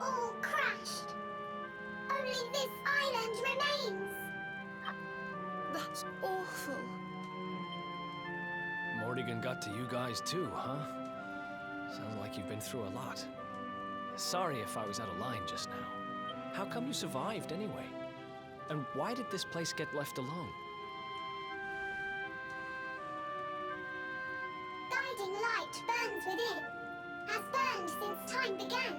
All crashed. Only this island remains. That's awful. Morrigan got to you guys too, huh? Sounds like you've been through a lot. Sorry if I was out of line just now. How come you survived anyway? And why did this place get left alone? Guiding light burns within, has burned since time began.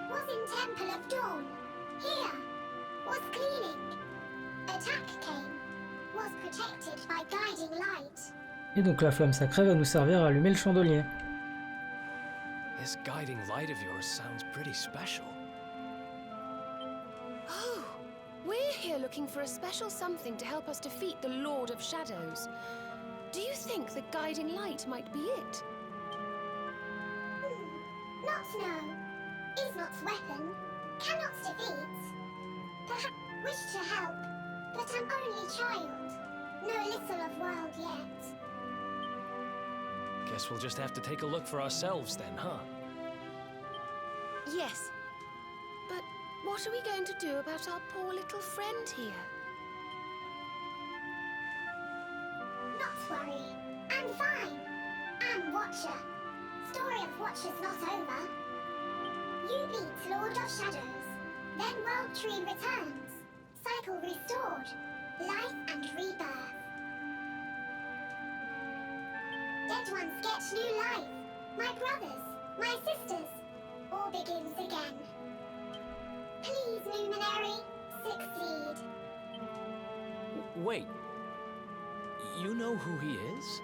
Was in Temple of Dawn, here, was cleaning. Attack came, was protected by guiding light. Et donc la flamme sacrée va nous servir à allumer le chandelier. This guiding light of yours sounds pretty special. Oh, we're here looking for a special something to help us defeat the Lord of Shadows. Do you think the guiding light might be it? Not know. Is not's weapon, cannot defeat. Perhaps wish to help, but am only child. Know little of world yet. Guess we'll just have to take a look for ourselves then, huh? Yes. But what are we going to do about our poor little friend here? Not worry. I'm fine. I'm Watcher. Story of Watchers not over. You beat Lord of Shadows. Then World Tree returns. Cycle restored. Life and rebirth. Dead ones get new life. My brothers, my sisters. All begins again. Please, Luminary, succeed. Wait. You know who he is?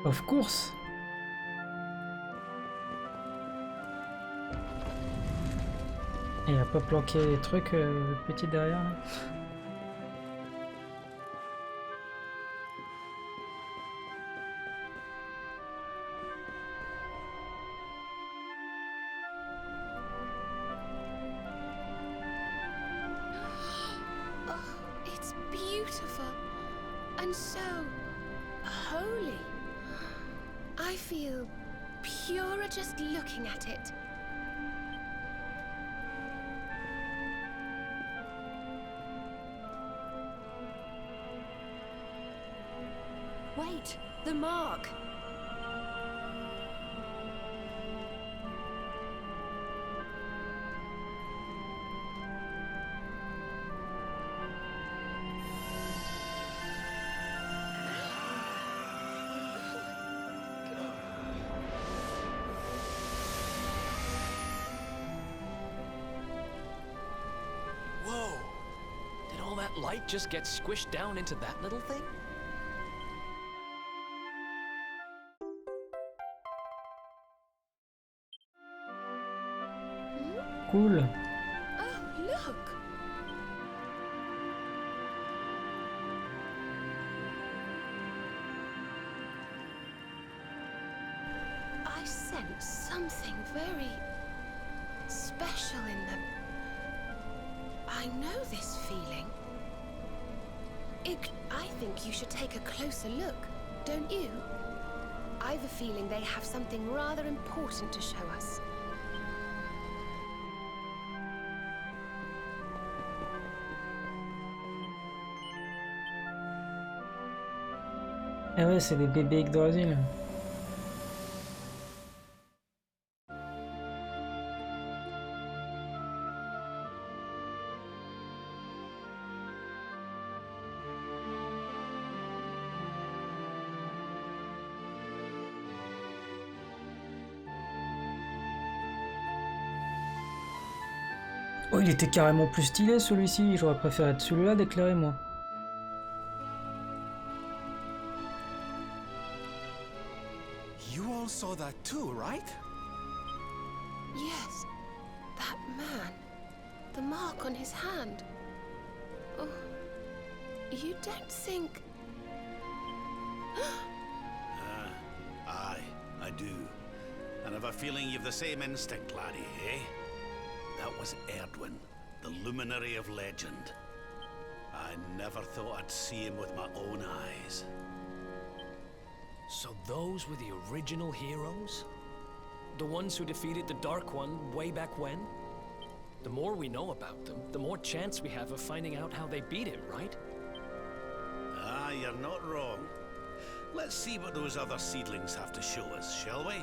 Of course. Et il a pas planqué les trucs petits derrière là. Oh, it's beautiful. And so holy. I feel purer just looking at it. Wait, the mark. light just get squished down into that little thing? Cool. Oh, look! I sense something very special in them. I know this feeling. I think you should take a closer look, don't you? I've a feeling they have something rather important to show us. Ah ouais, c'est des bébés Yggdrasil. Oh, il était carrément plus stylé celui-ci, j'aurais préféré être celui-là d'éclairer moi. You all saw that too, right? Yes, that man. The mark on his hand. Oh, you don't think... Aye, I do. And I've a feeling you've the same instinct, laddie, eh? That was Erdwin, the luminary of legend. I never thought I'd see him with my own eyes. So those were the original heroes? The ones who defeated the Dark One way back when? The more we know about them, the more chance we have of finding out how they beat him, right? Ah, you're not wrong. Let's see what those other seedlings have to show us, shall we?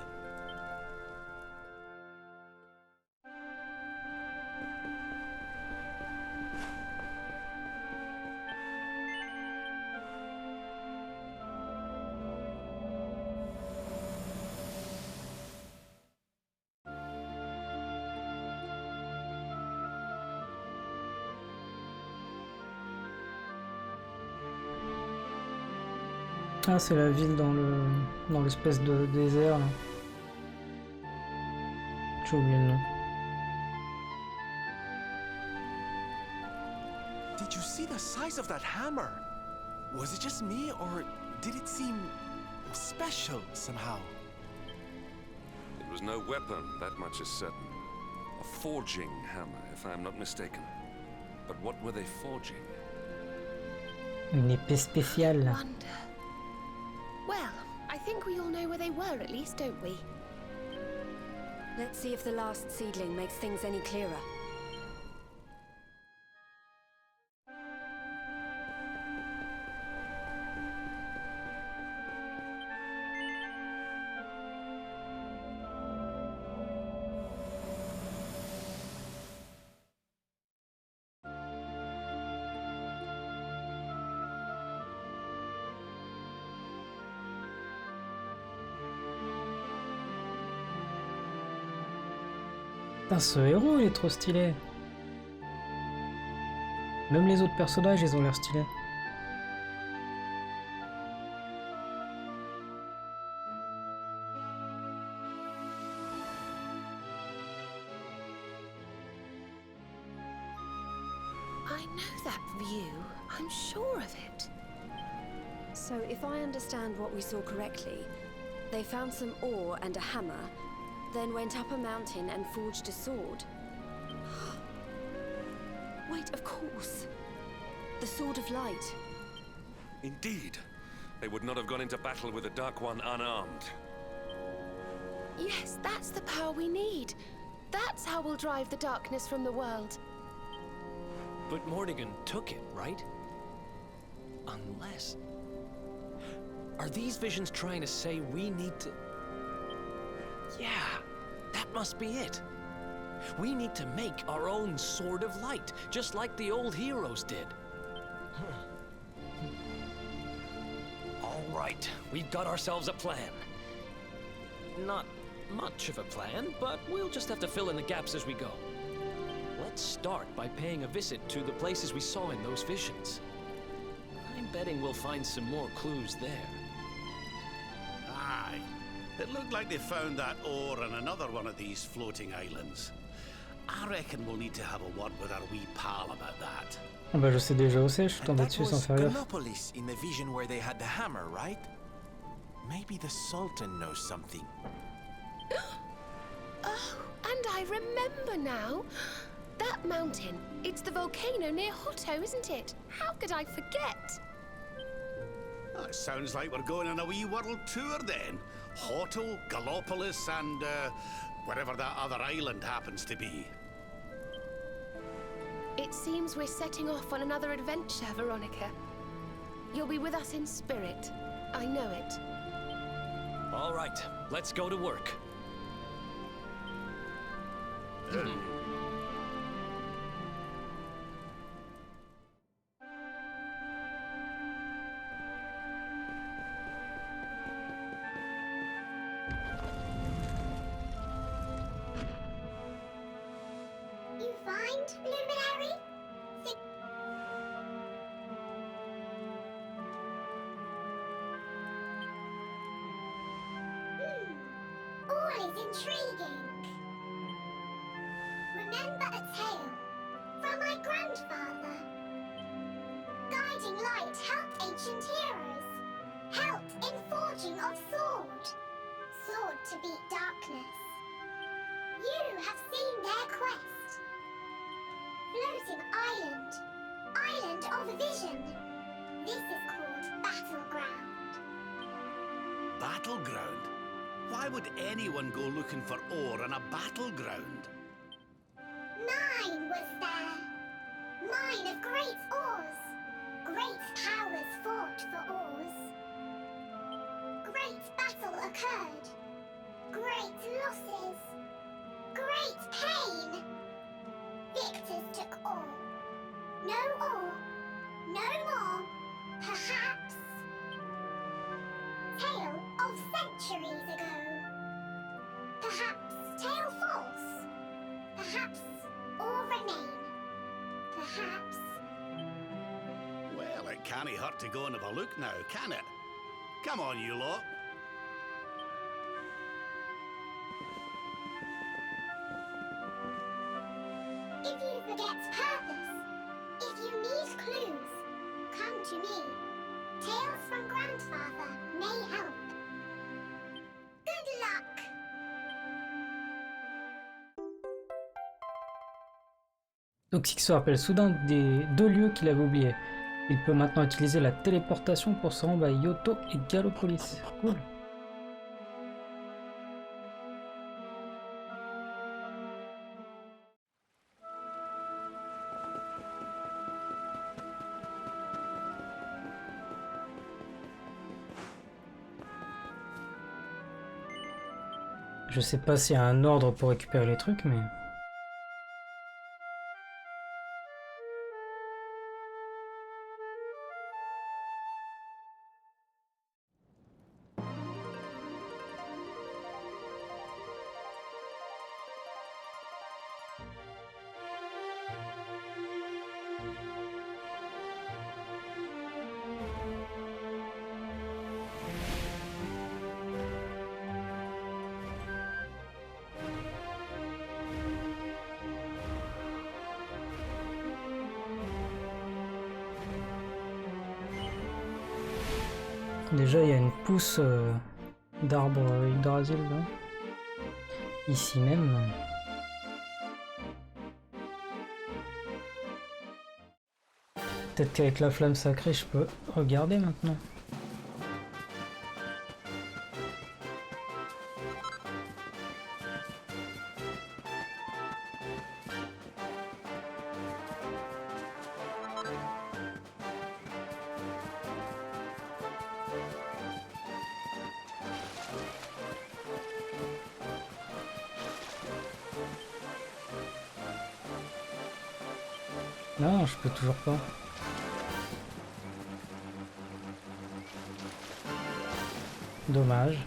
Ah, c'est la ville dans l'espèce de désert là. J'ai oublié le nom. Did you see the size of that hammer? Was it just me, or did it seem special somehow? It was no weapon, that much is certain. A forging hammer, if I am not mistaken. But what were they forging? Une épée spéciale. Wonder. Well, I think we all know where they were at least, don't we? Let's see if the last seedling makes things any clearer. Putain, ce héros, il est trop stylé. Même les autres personnages, ils ont l'air stylés. I know that view. I'm sure of it. So, if I understand what we saw correctly, they found some ore and a hammer, then went up a mountain and forged a sword. Wait, of course. The Sword of Light. Indeed. They would not have gone into battle with the Dark One unarmed. Yes, that's the power we need. That's how we'll drive the darkness from the world. But Morrigan took it, right? Unless... Are these visions trying to say we need to... Yeah, that must be it. We need to make our own Sword of Light, just like the old heroes did. All right, we've got ourselves a plan. Not much of a plan, but we'll just have to fill in the gaps as we go. Let's start by paying a visit to the places we saw in those visions. I'm betting we'll find some more clues there. Aye. It looked like they found that ore on another one of these floating islands. I reckon we'll need to have a word with our wee pal about that. Ah bah je sais déjà où c'est, je suis And tombé that dessus sans was faire gaffe. Gallopolis in the vision where they had the hammer, right? Maybe the Sultan knows something. Oh, and I remember now. That mountain, it's the volcano near Hotto, isn't it? How could I forget? That sounds like we're going on a wee world tour then. Hotto, Gallopolis, and wherever that other island happens to be. It seems we're setting off on another adventure, Veronica. You'll be with us in spirit. I know it. All right, let's go to work. You find, Luminary? All is intriguing. Remember a tale from my grandfather. Guiding light helped ancient heroes. Helped in forging of sword. Sword to beat darkness. You have seen their quest. Floating island. Island of vision. This is called Battleground. Battleground? Why would anyone go looking for ore on a battleground? Mine was there. Mine of great ores. Great powers fought for ores. Great battle occurred. Great losses. Great pain. Victors took all. No ore. No more. Perhaps. Tale of centuries ago. Perhaps tale false. Perhaps or remain. Perhaps. Well, it can't hurt to go and have a look now, can it? Come on, you lot. If you forget purpose, if you need clues, come to me. Tales from Grandfather may help. Good luck! Toxic se rappelle soudain des deux lieux qu'il avait oubliés. Il peut maintenant utiliser la téléportation pour se rendre à Yoto et Gallopolis. Cool. Je sais pas s'il y a un ordre pour récupérer les trucs, mais... Déjà, il y a une pousse d'arbre Yggdrasil là. Ici même. Peut-être qu'avec la flamme sacrée, je peux regarder maintenant. Non, je peux toujours pas. Dommage.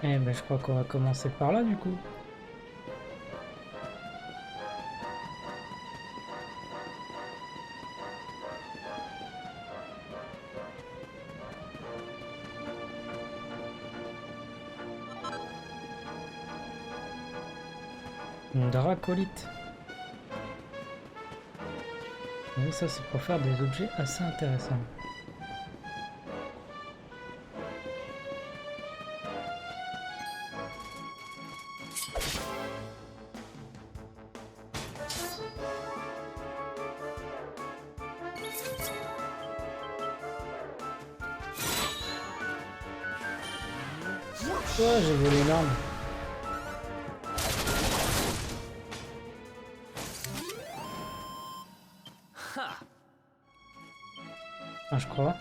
Eh ben je crois qu'on va commencer par là du coup. Une dracolite. Oui, ça c'est pour faire des objets assez intéressants. Oh, j'ai volé une arme. Ah, je crois.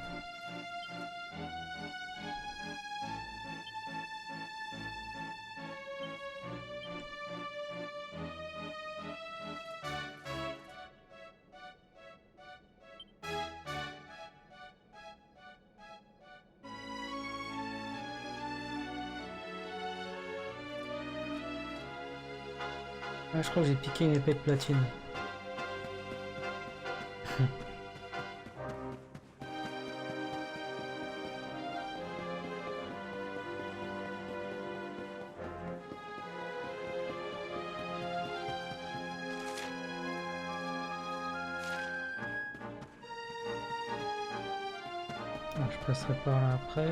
Ah, je crois que j'ai piqué une épée de platine. Ah, je passerai par là après.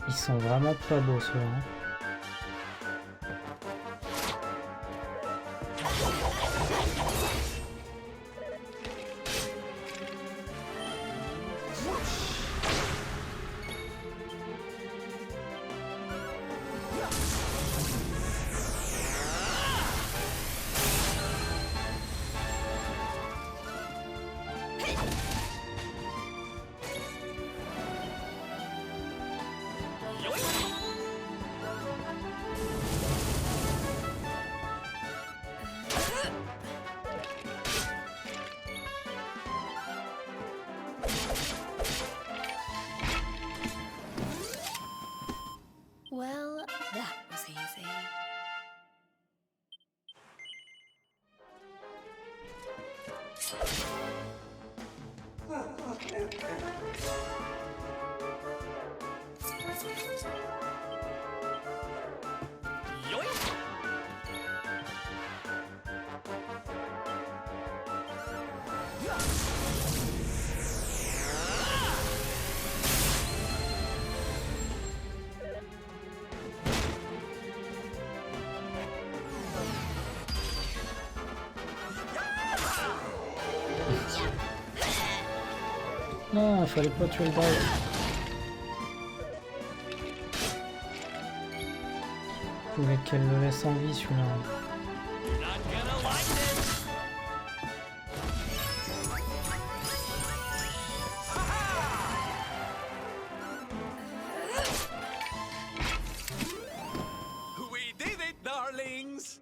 Ils sont vraiment pas beaux ceux-là. Hein. Well, that was easy. Non, il fallait pas tuer le drive. Je voulais qu'elle le laisse en vie celui-là. We did it, darlings!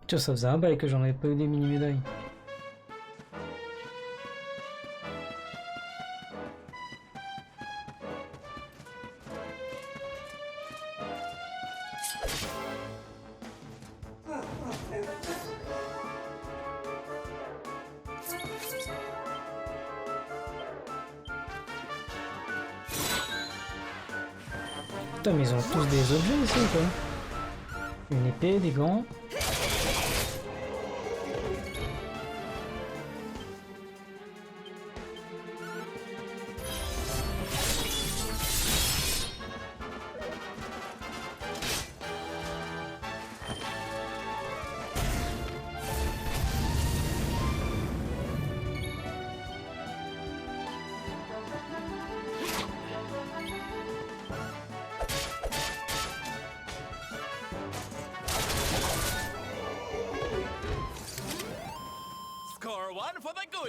Tiens, ça faisait un bail que j'en avais pas eu des mini-médailles. Putain, mais ils ont tous des objets ici ou quoi? Une épée, des gants.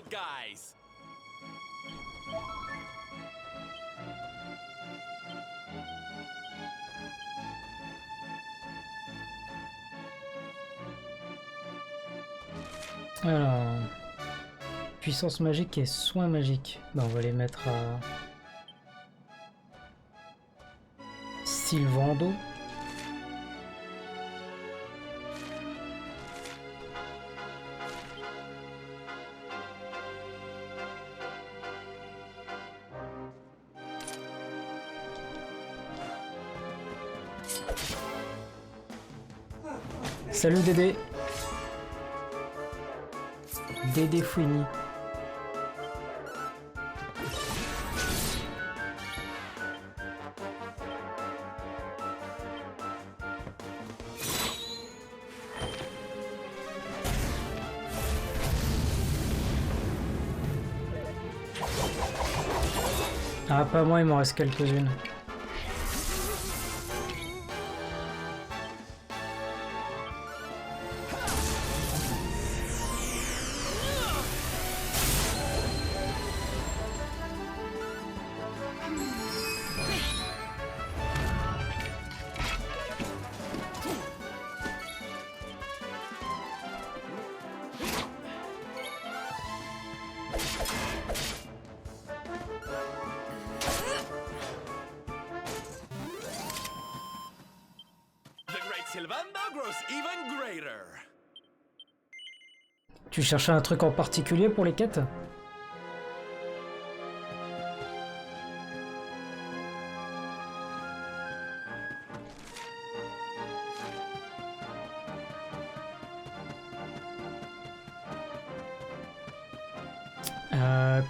it, guys! Alors, puissance magique et soins magiques. Ben, on va les mettre à Sylvando. Salut Dédé. Dédé Fouini. Ah, pas moi, il m'en reste quelques-unes. Tu cherchais un truc en particulier pour les quêtes?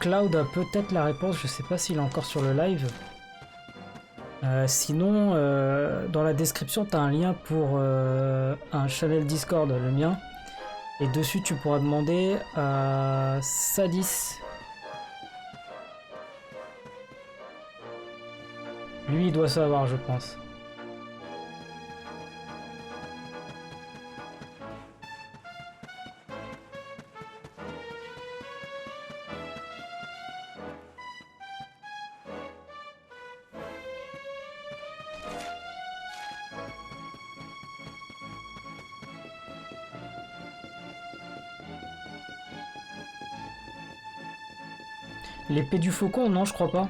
Cloud a peut-être la réponse, je sais pas s'il est encore sur le live. Sinon, dans la description, tu as un lien pour un channel Discord, le mien. Et dessus, tu pourras demander à Sadis. Lui, il doit savoir, je pense. L'épée du faucon, non, je crois pas.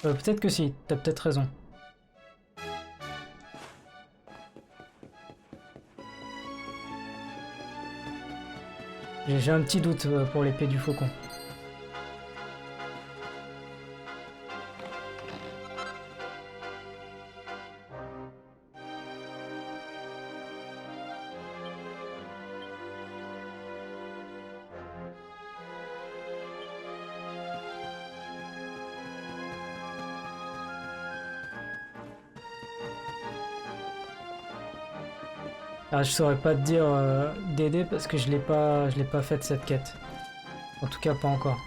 Peut-être que si, t'as peut-être raison. J'ai un petit doute pour l'épée du faucon. Ah, je saurais pas te dire d'aider parce que je l'ai pas faite cette quête. En tout cas pas encore.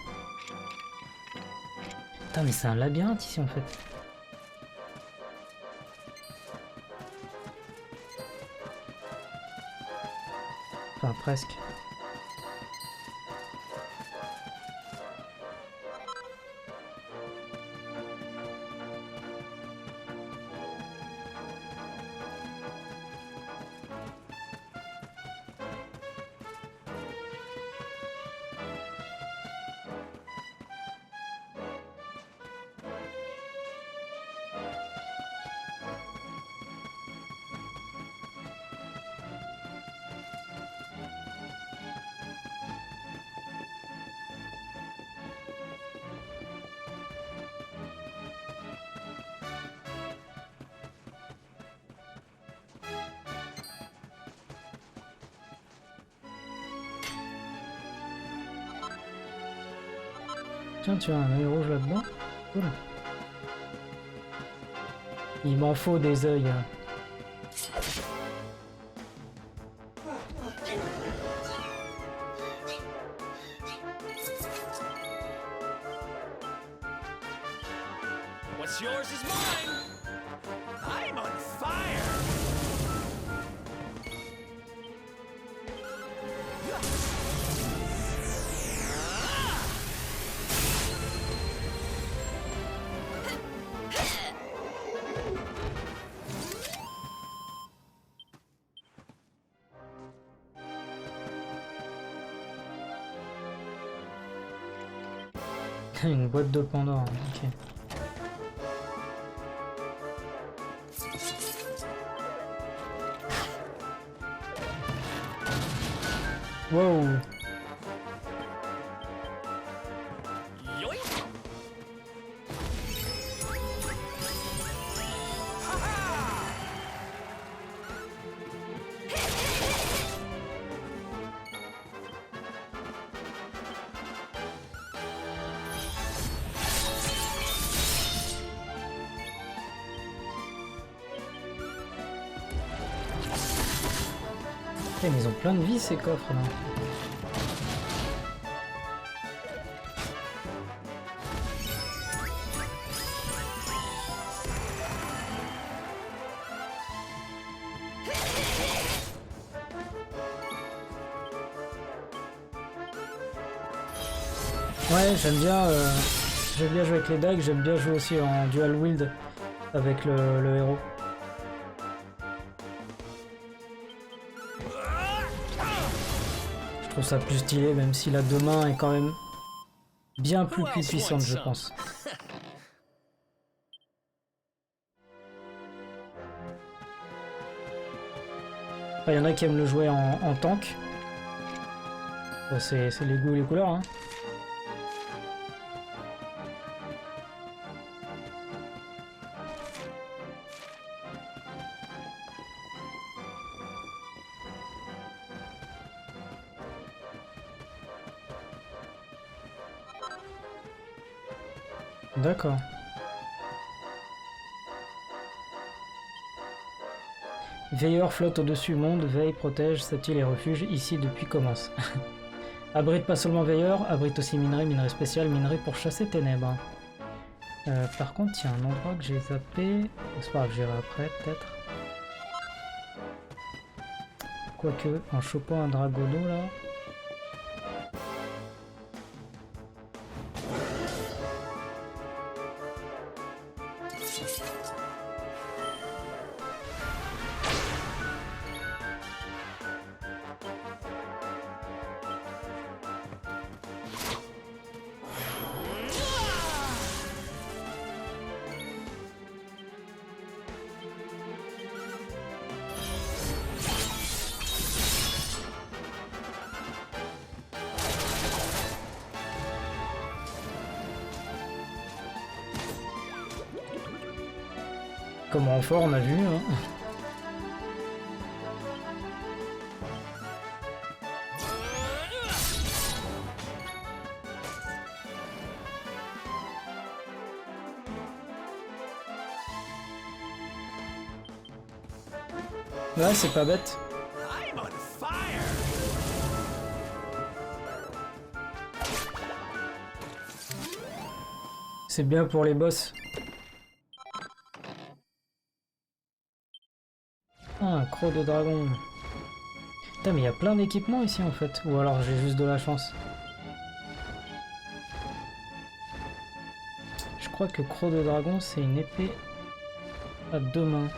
Putain mais c'est un labyrinthe ici en fait. Enfin presque. Tiens, tu as un œil rouge là-dedans. Cool. Il m'en faut des œils. What's yours is mine! I'm on fire! Une boîte de Pandore, ok. Wow. Mais ils ont plein de vie ces coffres là. Ouais, j'aime bien jouer avec les dagues, j'aime bien jouer aussi en dual wield avec le héros. Je trouve ça plus stylé, même si la deux mains est quand même bien plus puissante, je pense. Il y en a qui aiment le jouer en tank. C'est les goûts et les couleurs, hein. D'accord. Veilleur flotte au-dessus monde, veille, protège, statue et refuge, ici depuis commence. Abrite pas seulement veilleur, abrite aussi minerai spécial, minerai pour chasser ténèbres. Par contre, il y a un endroit que j'ai zappé. C'est pas grave, j'irai après, peut-être. Quoique, en chopant un dragono là. Comme renfort, on a vu. Hein. Ouais, c'est pas bête. C'est bien pour les boss. Ah, un croc de dragon. Putain, mais il y a plein d'équipements ici en fait. Ou alors j'ai juste de la chance. Je crois que croc de dragon, c'est une épée à deux mains.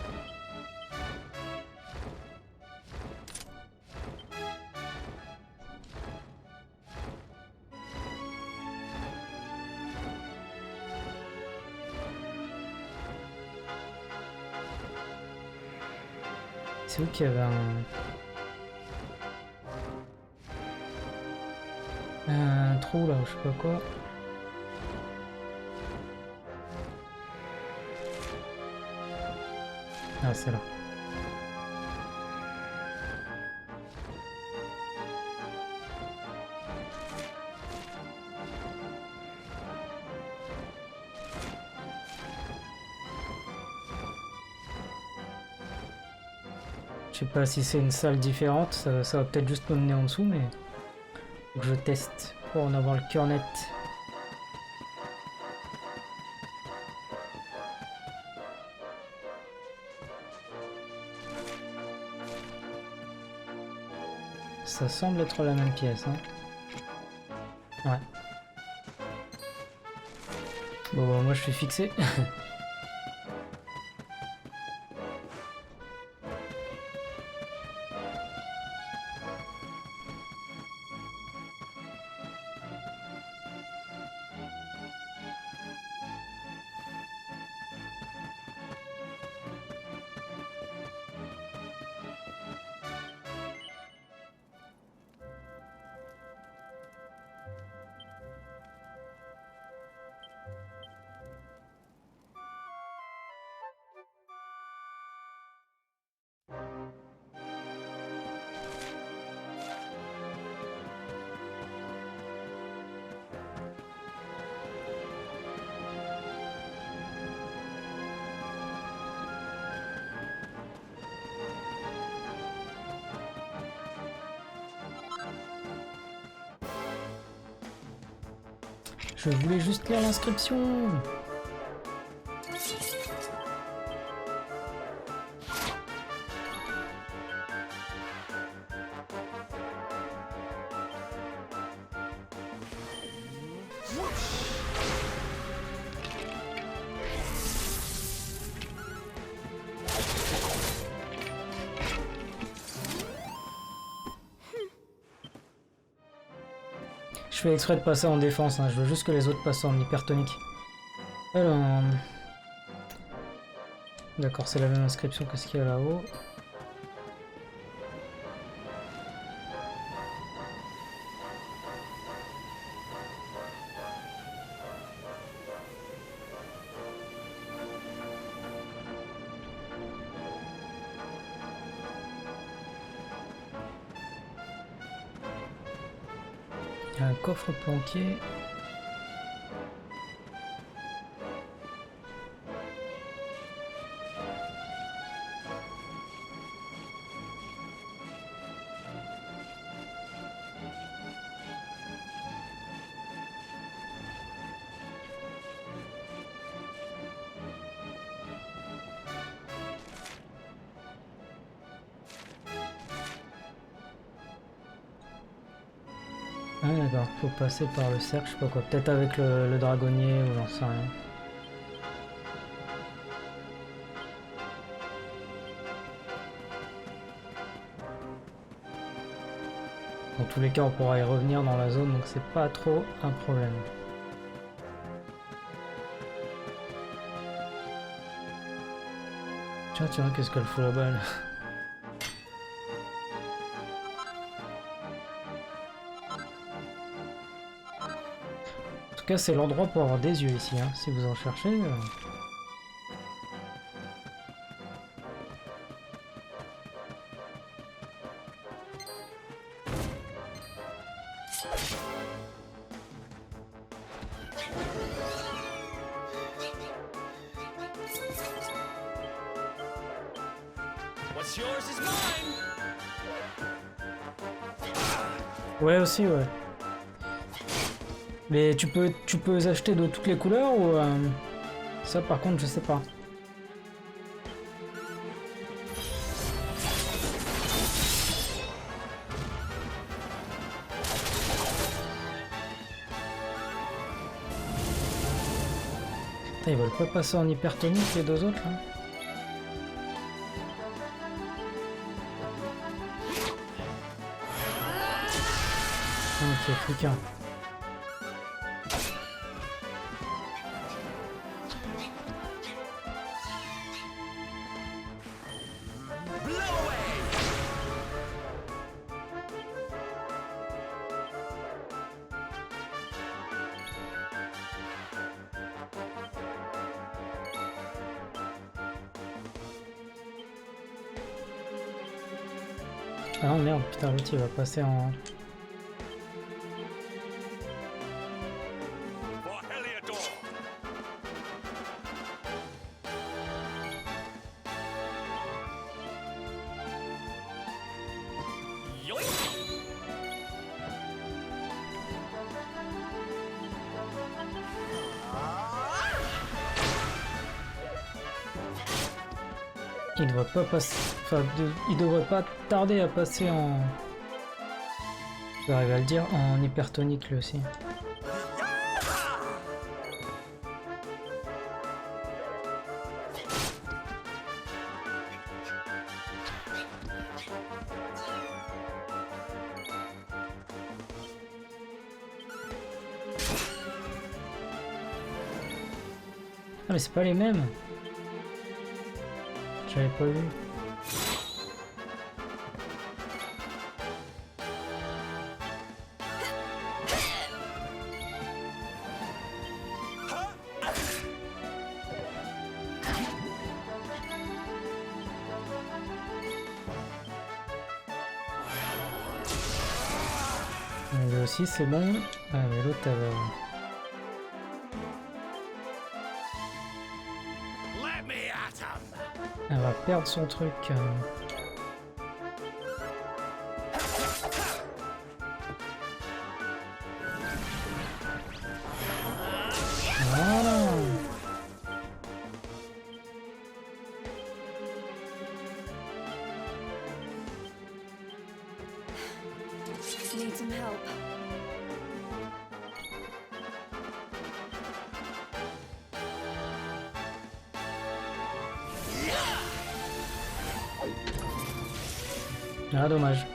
C'est où qu'il y avait un trou là, ou je sais pas quoi. Ah, c'est là. Je sais pas si c'est une salle différente, ça va peut-être juste me mener en dessous, mais faut que je teste pour en avoir le cœur net. Ça semble être la même pièce, hein. Ouais. Bon, bah, moi je suis fixé. Je voulais juste lire l'inscription. Je fais exprès de passer en défense, hein. Je veux juste que les autres passent en hypertonique. Alors... D'accord, c'est la même inscription que ce qu'il y a là-haut. Il y a un coffre planqué. Ah d'accord, faut passer par le cercle, je sais pas quoi, peut-être avec le dragonnier ou j'en sais rien. Dans tous les cas on pourra y revenir dans la zone donc c'est pas trop un problème. Tiens, qu'est-ce qu'elle fout là-bas là? En tout cas, c'est l'endroit pour avoir des yeux ici, hein, si vous en cherchez. What's yours is mine. Ouais, aussi, ouais. Mais tu peux les acheter de toutes les couleurs ou ça par contre je sais pas. Putain, ils veulent pas passer en hypertonique les deux autres là. Ok, fricain. Ah non merde, putain l'autre il va passer en... Il devrait pas passer... Enfin, il devrait pas tarder à passer en... Je vais arriver à le dire, en hypertonique lui aussi. Ah mais c'est pas les mêmes. J'avais pas vu. Lui aussi c'est bon. Ah mais l'autre elle va... Elle va perdre son truc. help. Ah, dommage.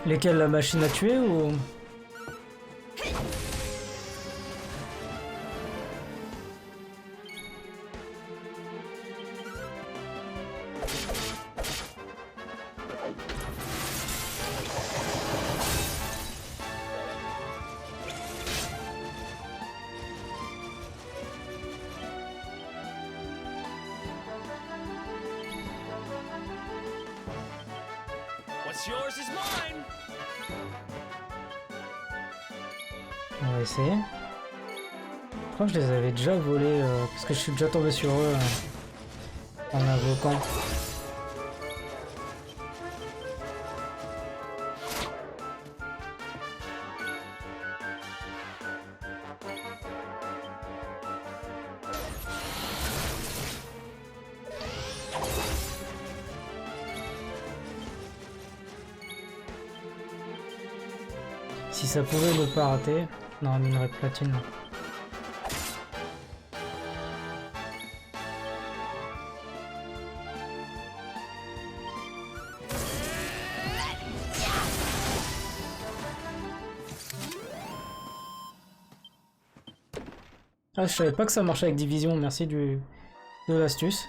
Lesquels, la machine à tuer ou... What's yours is mine. On va essayer. Je crois que je les avais déjà volés parce que je suis déjà tombé sur eux en invoquant. Si ça pouvait ne pas rater. Non, minerai de platine. Ah, je savais pas que ça marchait avec division, merci de l'astuce.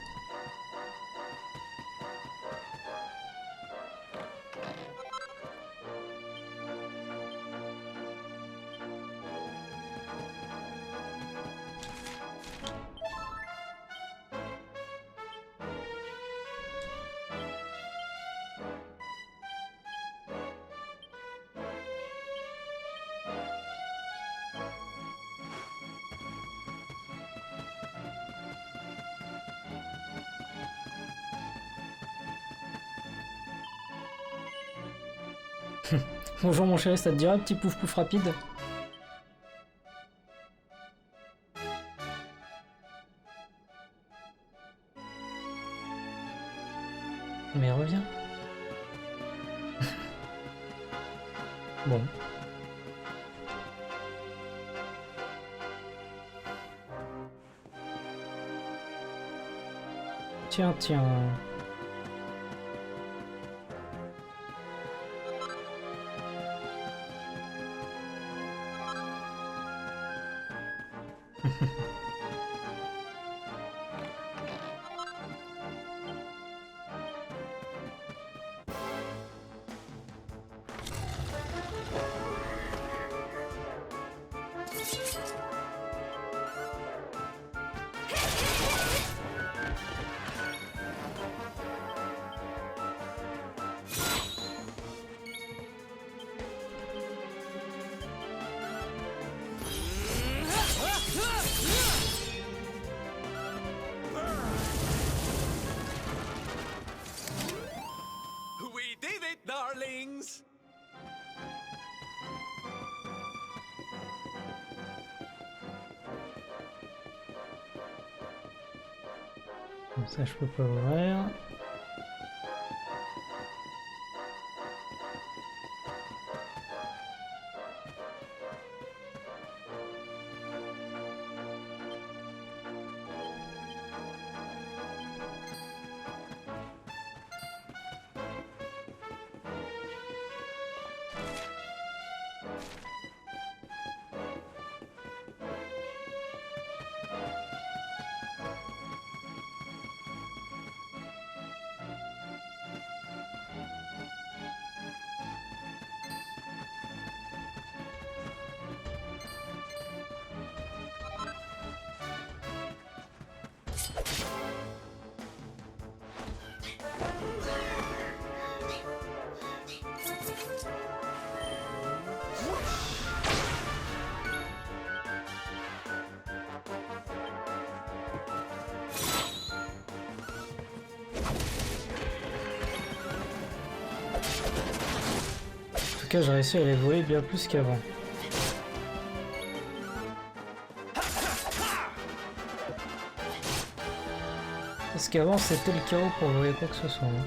Bonjour mon chéri, ça te dirait un petit pouf pouf rapide? Mais reviens. Bon. Tiens, tiens. We did it, darlings! Comme ça, je peux pas ouvrir. cas, j'ai réussi à les voler bien plus qu'avant. Parce qu'avant, c'était le chaos pour voler quoi que ce soit. Hein.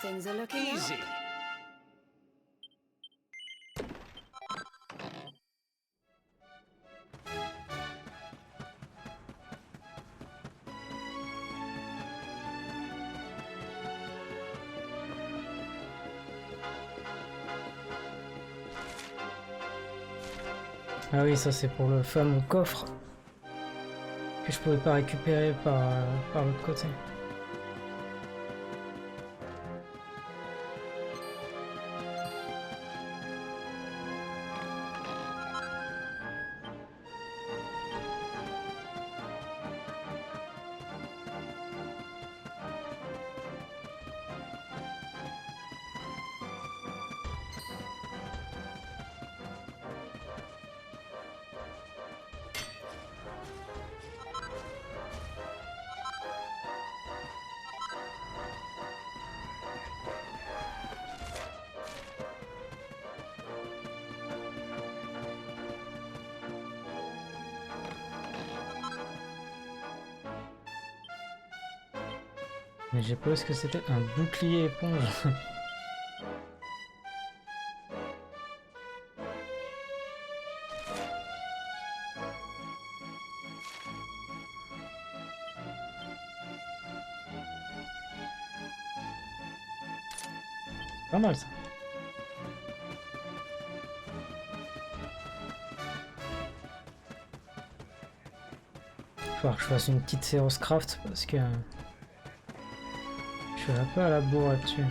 Things are looking Easy. Ah oui, ça c'est pour le fameux coffre que je pouvais pas récupérer par l'autre côté. Mais j'ai pas vu ce que c'était un bouclier éponge. Pas mal ça. Il va falloir que je fasse une petite séance craft parce que je suis un peu à la bourre là-dessus.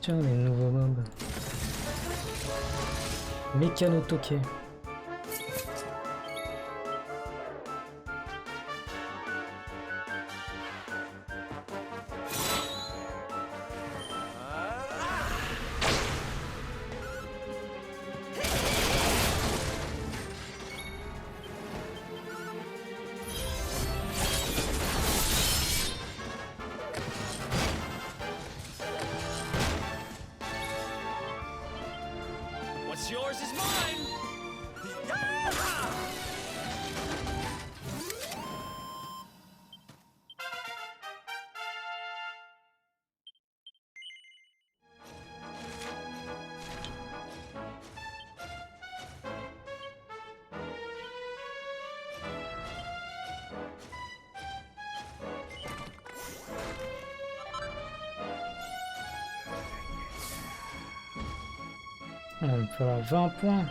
Tiens, les nouveaux mobs. Mécano toqué. What's yours is mine! Il va me falloir 20 points.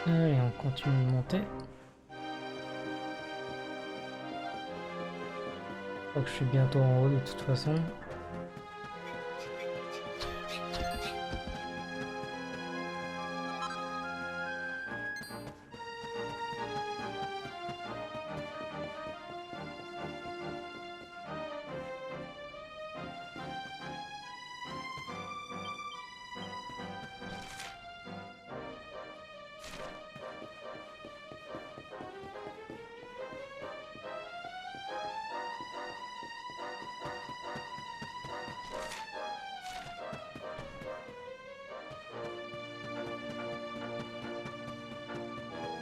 Allez, on continue de monter. Je crois que je suis bientôt en haut de toute façon.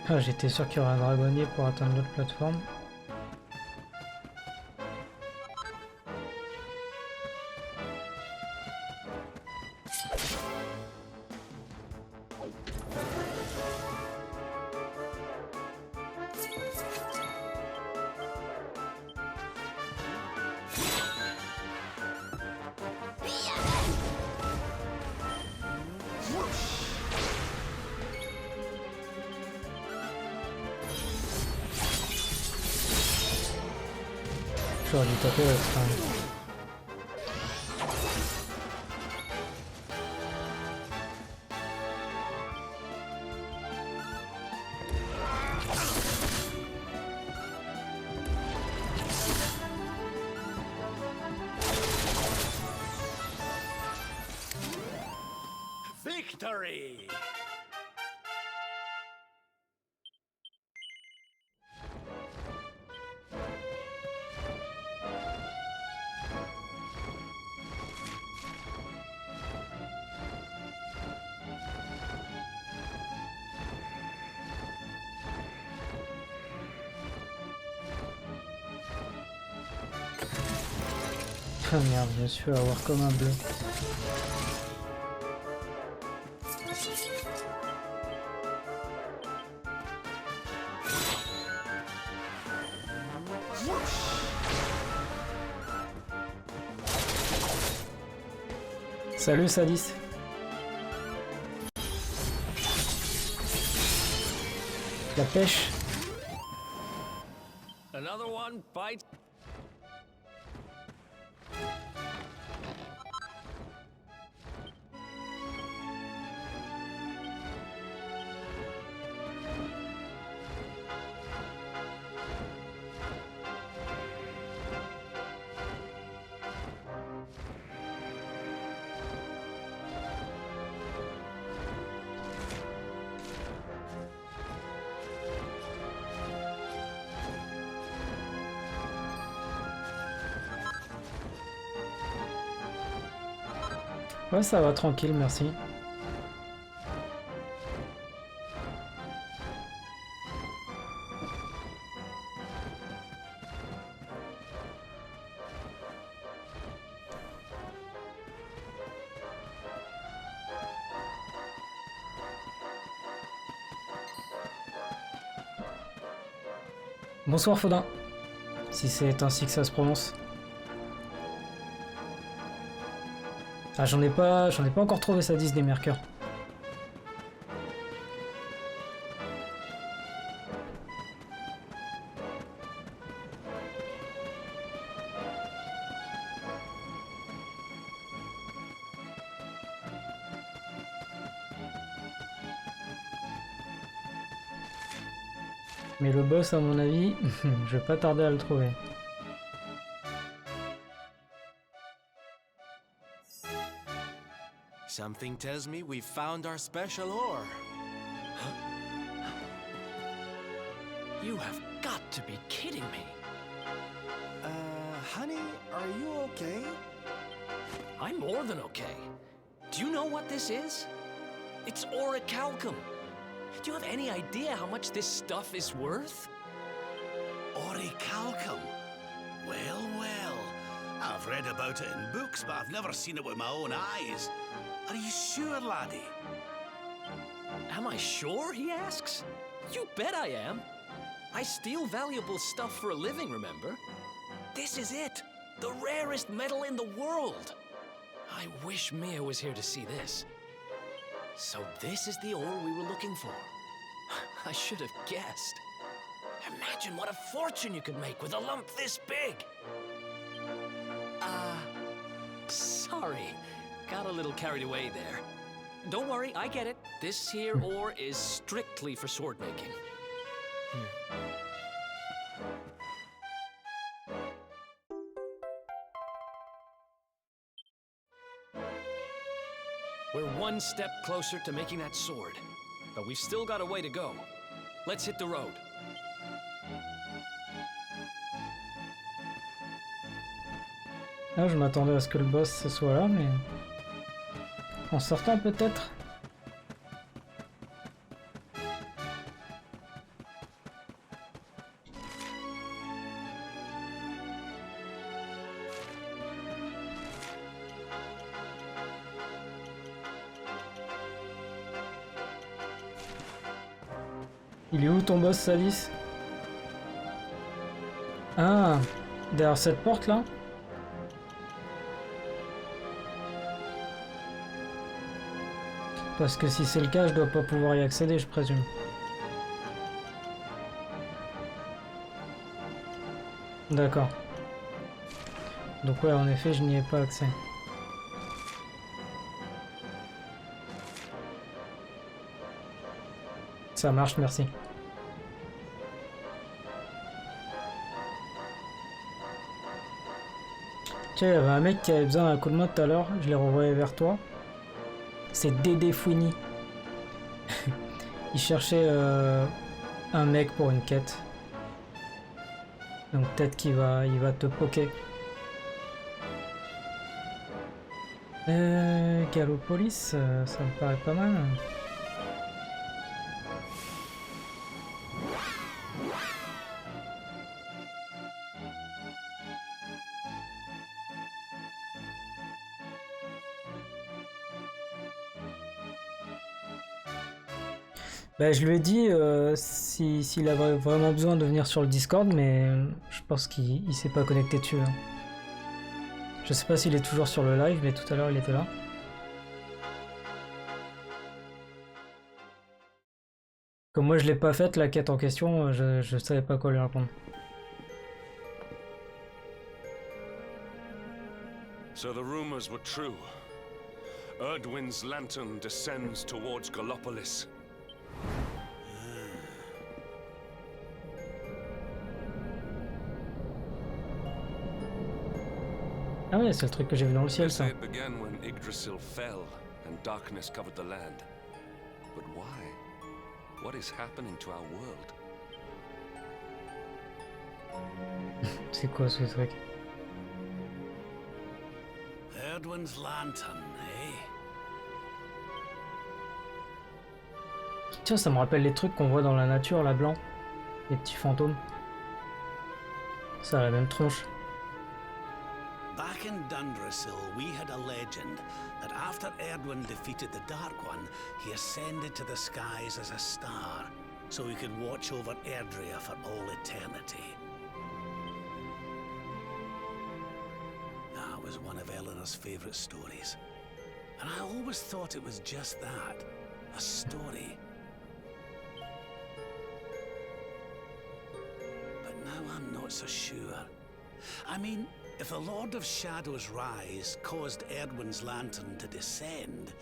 Ah, j'étais sûr qu'il y aurait un dragonnier pour atteindre l'autre plateforme. J'aurais dû taper avec ça. Victory! Ah merde, je me suis fait avoir comme un bleu. Salut Sadis. La pêche. Another one bites. Ouais, ça va tranquille, merci. Bonsoir Faudin, si c'est ainsi que ça se prononce. Ah, j'en ai pas encore trouvé Sadis des mercures. Mais le boss, à mon avis, je vais pas tarder à le trouver. Something tells me we've found our special ore. You have got to be kidding me. Honey, are you okay? I'm more than okay. Do you know what this is? It's orichalcum. Do you have any idea how much this stuff is worth? Orichalcum? Well, well. I've read about it in books, but I've never seen it with my own eyes. Are you sure, laddie? Am I sure, he asks? You bet I am. I steal valuable stuff for a living, remember? This is it. The rarest metal in the world. I wish Mia was here to see this. So this is the ore we were looking for. I should have guessed. Imagine what a fortune you could make with a lump this big. Sorry. Got a little carried away there. Don't worry, I get it. This here ore is strictly for sword making. We're one step closer to making that sword, but we've still got a way to go. Let's hit the road. Là, je m'attendais à ce que le boss ce soit là, mais... En sortant peut-être. Il est où ton boss, Salis? Ah, derrière cette porte là? Parce que si c'est le cas, je dois pas pouvoir y accéder, je présume. D'accord. Donc ouais, en effet, je n'y ai pas accès. Ça marche, merci. Tiens, il y avait un mec qui avait besoin d'un coup de main tout à l'heure, je l'ai renvoyé vers toi. C'est Dédé Fouini. Il cherchait un mec pour une quête. Donc peut-être qu'il va, il va te poker. Gallopolis, ça me paraît pas mal. Bah, je lui ai dit s'il avait vraiment besoin de venir sur le Discord, mais je pense qu'il s'est pas connecté dessus. Hein. Je sais pas s'il est toujours sur le live, mais tout à l'heure il était là. Comme moi je l'ai pas faite, la quête en question, je savais pas quoi lui répondre. So the rumors were true. Erdwin's lantern descends towards Gallopolis. Ah ouais, c'est le truc que j'ai vu dans le ciel, They ça. say it began when Yggdrasil fell and darkness covered the land. But why? What is happening to our world? C'est quoi ce truc? Erdwin's lantern, eh? Tiens, ça me rappelle les trucs qu'on voit dans la nature, là, blanc. Les petits fantômes. Ça a la même tronche. Back in Dundrasil, we had a legend that after Erdwin defeated the Dark One, he ascended to the skies as a star, so he could watch over Erdrea for all eternity. That was one of Eleanor's favorite stories. And I always thought it was just that, a story. But now I'm not so sure. I mean, if the Lord of Shadows' rise caused Erdwin's lantern to descend,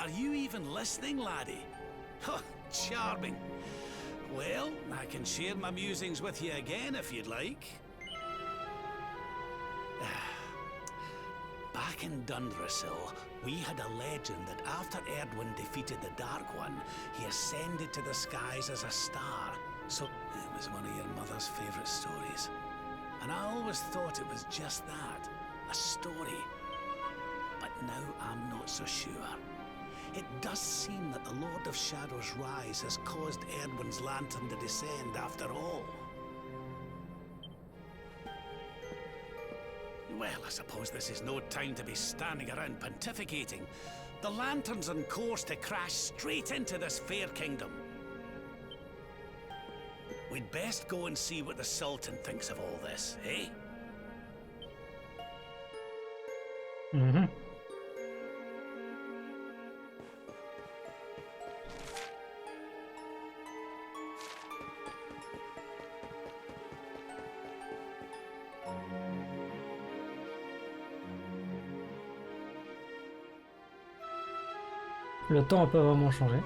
Are you even listening, laddie? Oh, charming. Well, I can share my musings with you again if you'd like. Back in Dundrasil, we had a legend that after Erdwin defeated the Dark One, he ascended to the skies as a star. So it was one of your mother's favorite stories. And I always thought it was just that, a story. But now I'm not so sure. It does seem that the Lord of Shadows' rise has caused Erdwin's lantern to descend after all. Well, I suppose this is no time to be standing around pontificating. The lantern's on course to crash straight into this fair kingdom. We'd best go and see what the Sultan thinks of all this, eh? Mhm. Le temps n'a pas vraiment changé.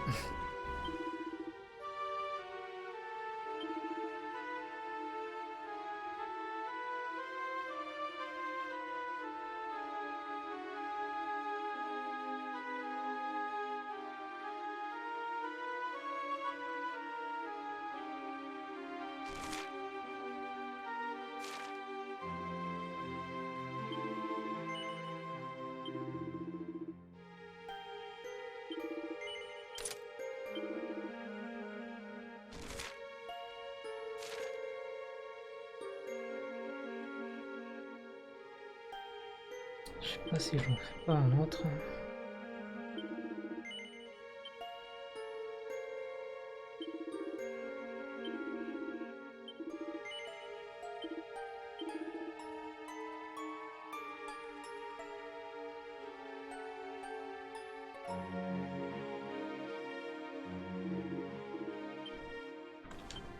Je sais pas si j'en fais pas un autre.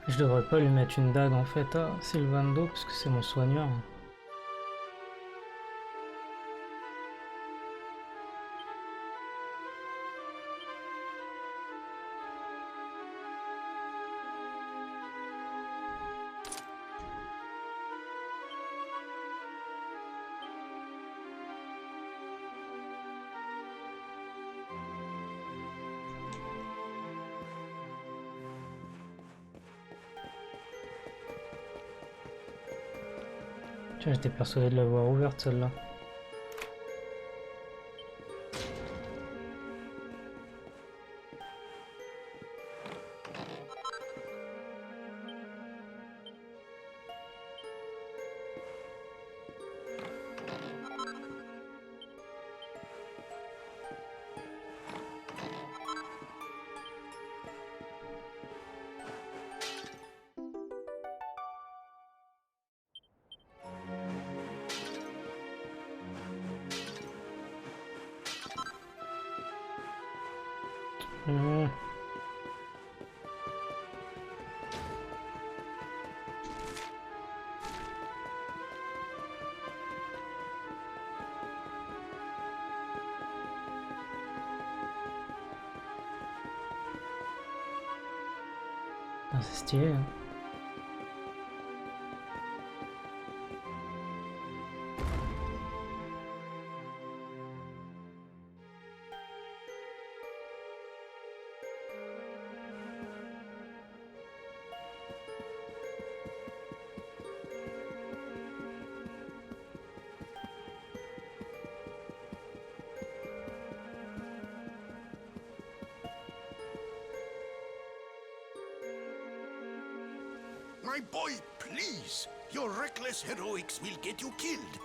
Je devrais pas lui mettre une dague en fait à Sylvando parce que c'est mon soigneur. Tiens, j'étais persuadé de l'avoir ouverte celle-là. Ah, c'est stylé, hein. My boy, please! Your reckless heroics will get you killed.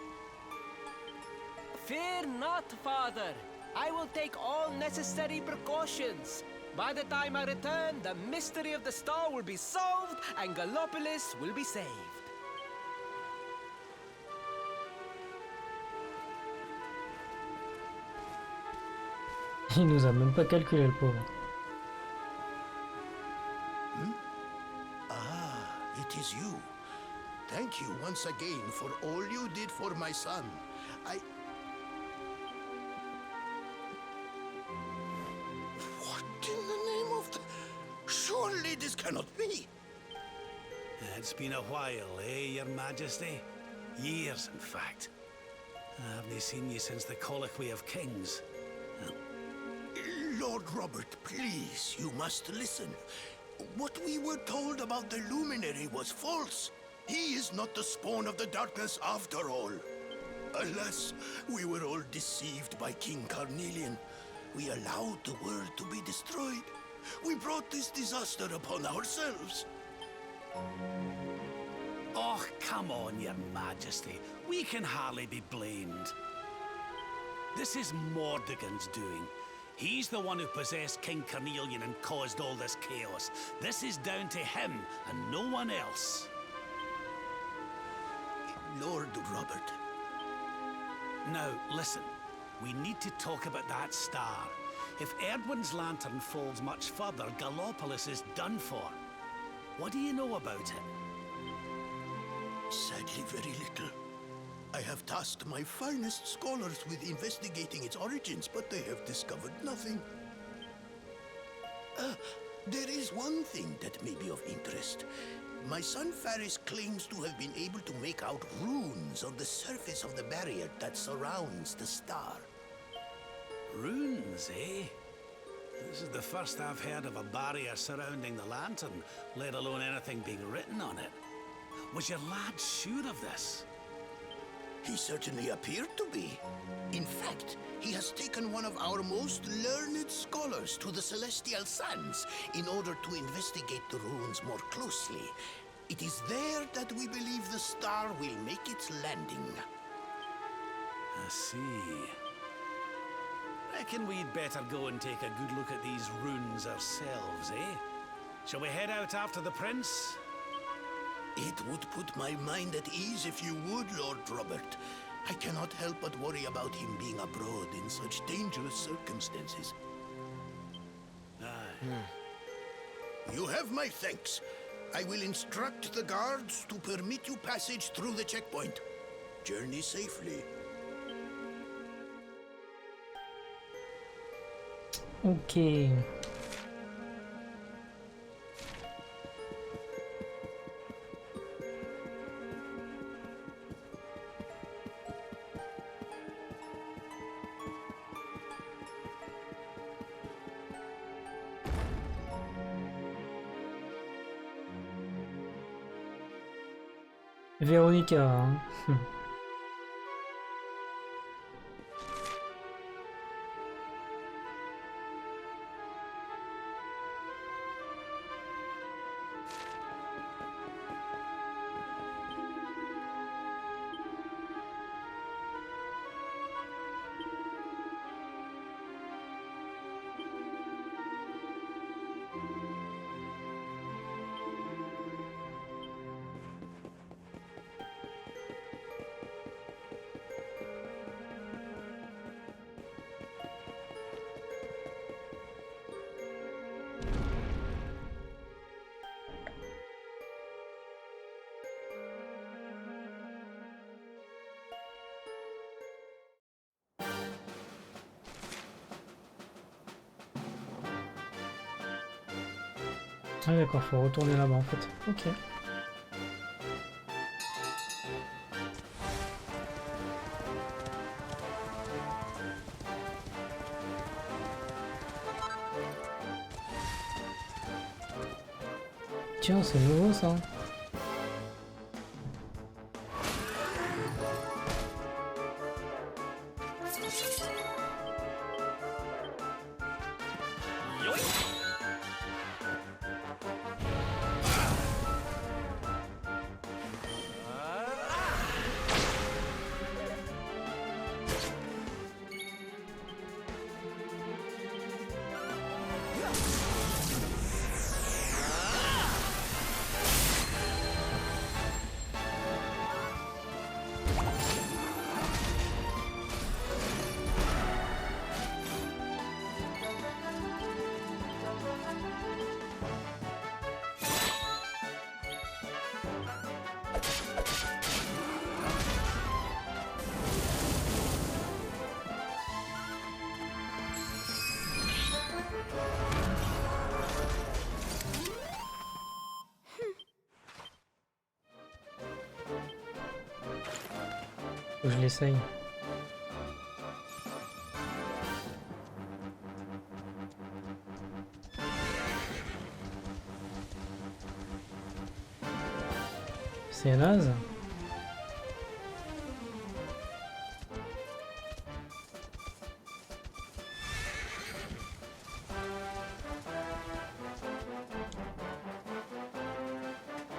Fear not, Father. I will take all necessary precautions. By the time I return, the mystery of the star will be solved and Gallopolis will be saved. Il nous a même pas calculé le pauvre. It is you. Thank you once again for all you did for my son. What in the name of the... Surely this cannot be. It's been a while, Your Majesty? Years, in fact. I haven't seen you since the Colloquy of Kings. Lord Robert, please, you must listen. What we were told about the Luminary was false. He is not the spawn of the darkness after all. Alas, we were all deceived by King Carnelian. We allowed the world to be destroyed. We brought this disaster upon ourselves. Oh, come on, Your Majesty. We can hardly be blamed. This is Mordegon's doing. He's the one who possessed King Carnelian and caused all this chaos. This is down to him and no one else. Lord Robert. Now, listen. We need to talk about that star. If Erdwin's lantern falls much further, Gallopolis is done for. What do you know about it? Sadly, very little. I have tasked my finest scholars with investigating its origins, but they have discovered nothing. There is one thing that may be of interest. My son Faris claims to have been able to make out runes on the surface of the barrier that surrounds the star. Runes, eh? This is the first I've heard of a barrier surrounding the lantern, let alone anything being written on it. Was your lad sure of this? He certainly appeared to be. In fact, he has taken one of our most learned scholars to the Celestial Sands in order to investigate the runes more closely. It is there that we believe the star will make its landing. I see. Reckon we'd better go and take a good look at these runes ourselves, eh? Shall we head out after the prince? It would put my mind at ease if you would, Lord Robert. I cannot help but worry about him being abroad in such dangerous circumstances. Aye. You have my thanks. I will instruct the guards to permit you passage through the checkpoint. Journey safely. Ok. Véronica, hein. Ah d'accord, faut retourner là-bas en fait. Ok. Tiens, c'est nouveau ça. Faut que je l'essaye. C'est naze.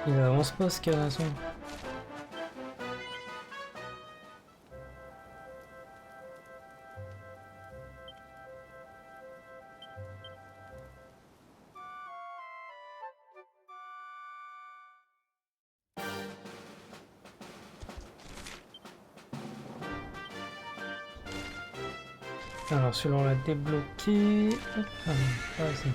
Il avance pas ce canasson. Alors celui-là on l'a débloqué. Hop, ah non, pas assez.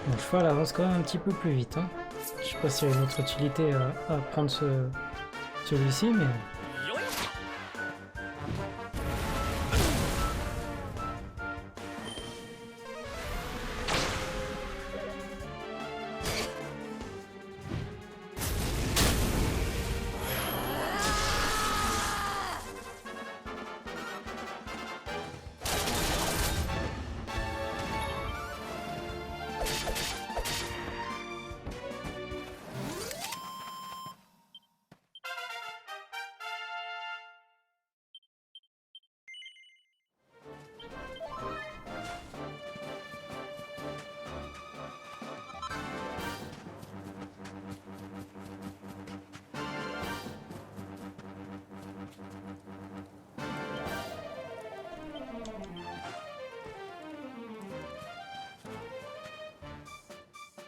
Mon cheval avance quand même un petit peu plus vite. Hein. Je sais pas s'il y a une autre utilité à prendre celui-ci, mais...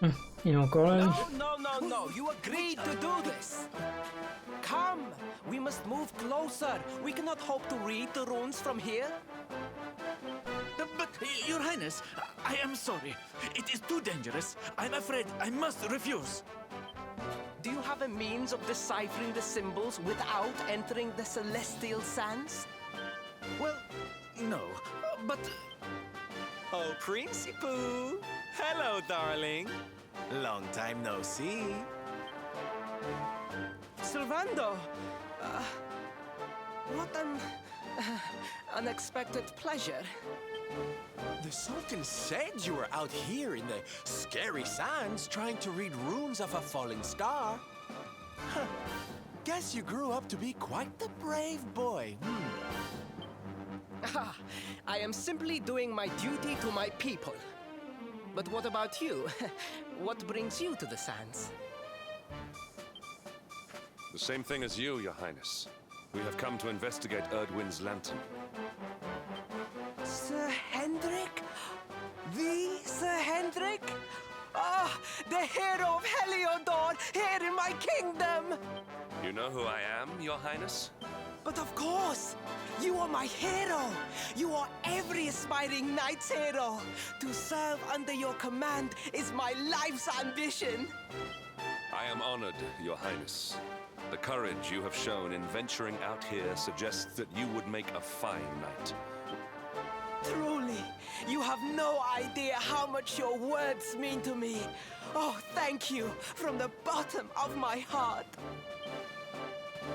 Il est encore là. No. You agreed to do this. Come. We must move closer. We cannot hope to read the runes from here. But, Your Highness, I am sorry. It is too dangerous. I'm afraid I must refuse. Do you have a means of deciphering the symbols without entering the celestial sands? Well, no. But Oh, Principoo! Hello, darling. Long time no see. Servando! What an unexpected pleasure. The Sultan said you were out here in the scary sands trying to read runes of a falling star. Huh. Guess you grew up to be quite the brave boy. I am simply doing my duty to my people. But what about you? What brings you to the sands? The same thing as you, Your Highness. We have come to investigate Erdwin's lantern. Sir Hendrik? The Sir Hendrik? Ah, the hero of Heliodor, here in my kingdom! You know who I am, Your Highness? But of course! You are my hero! You are every aspiring knight's hero! To serve under your command is my life's ambition! I am honored, Your Highness. The courage you have shown in venturing out here suggests that you would make a fine knight. Truly, you have no idea how much your words mean to me. Oh, thank you from the bottom of my heart.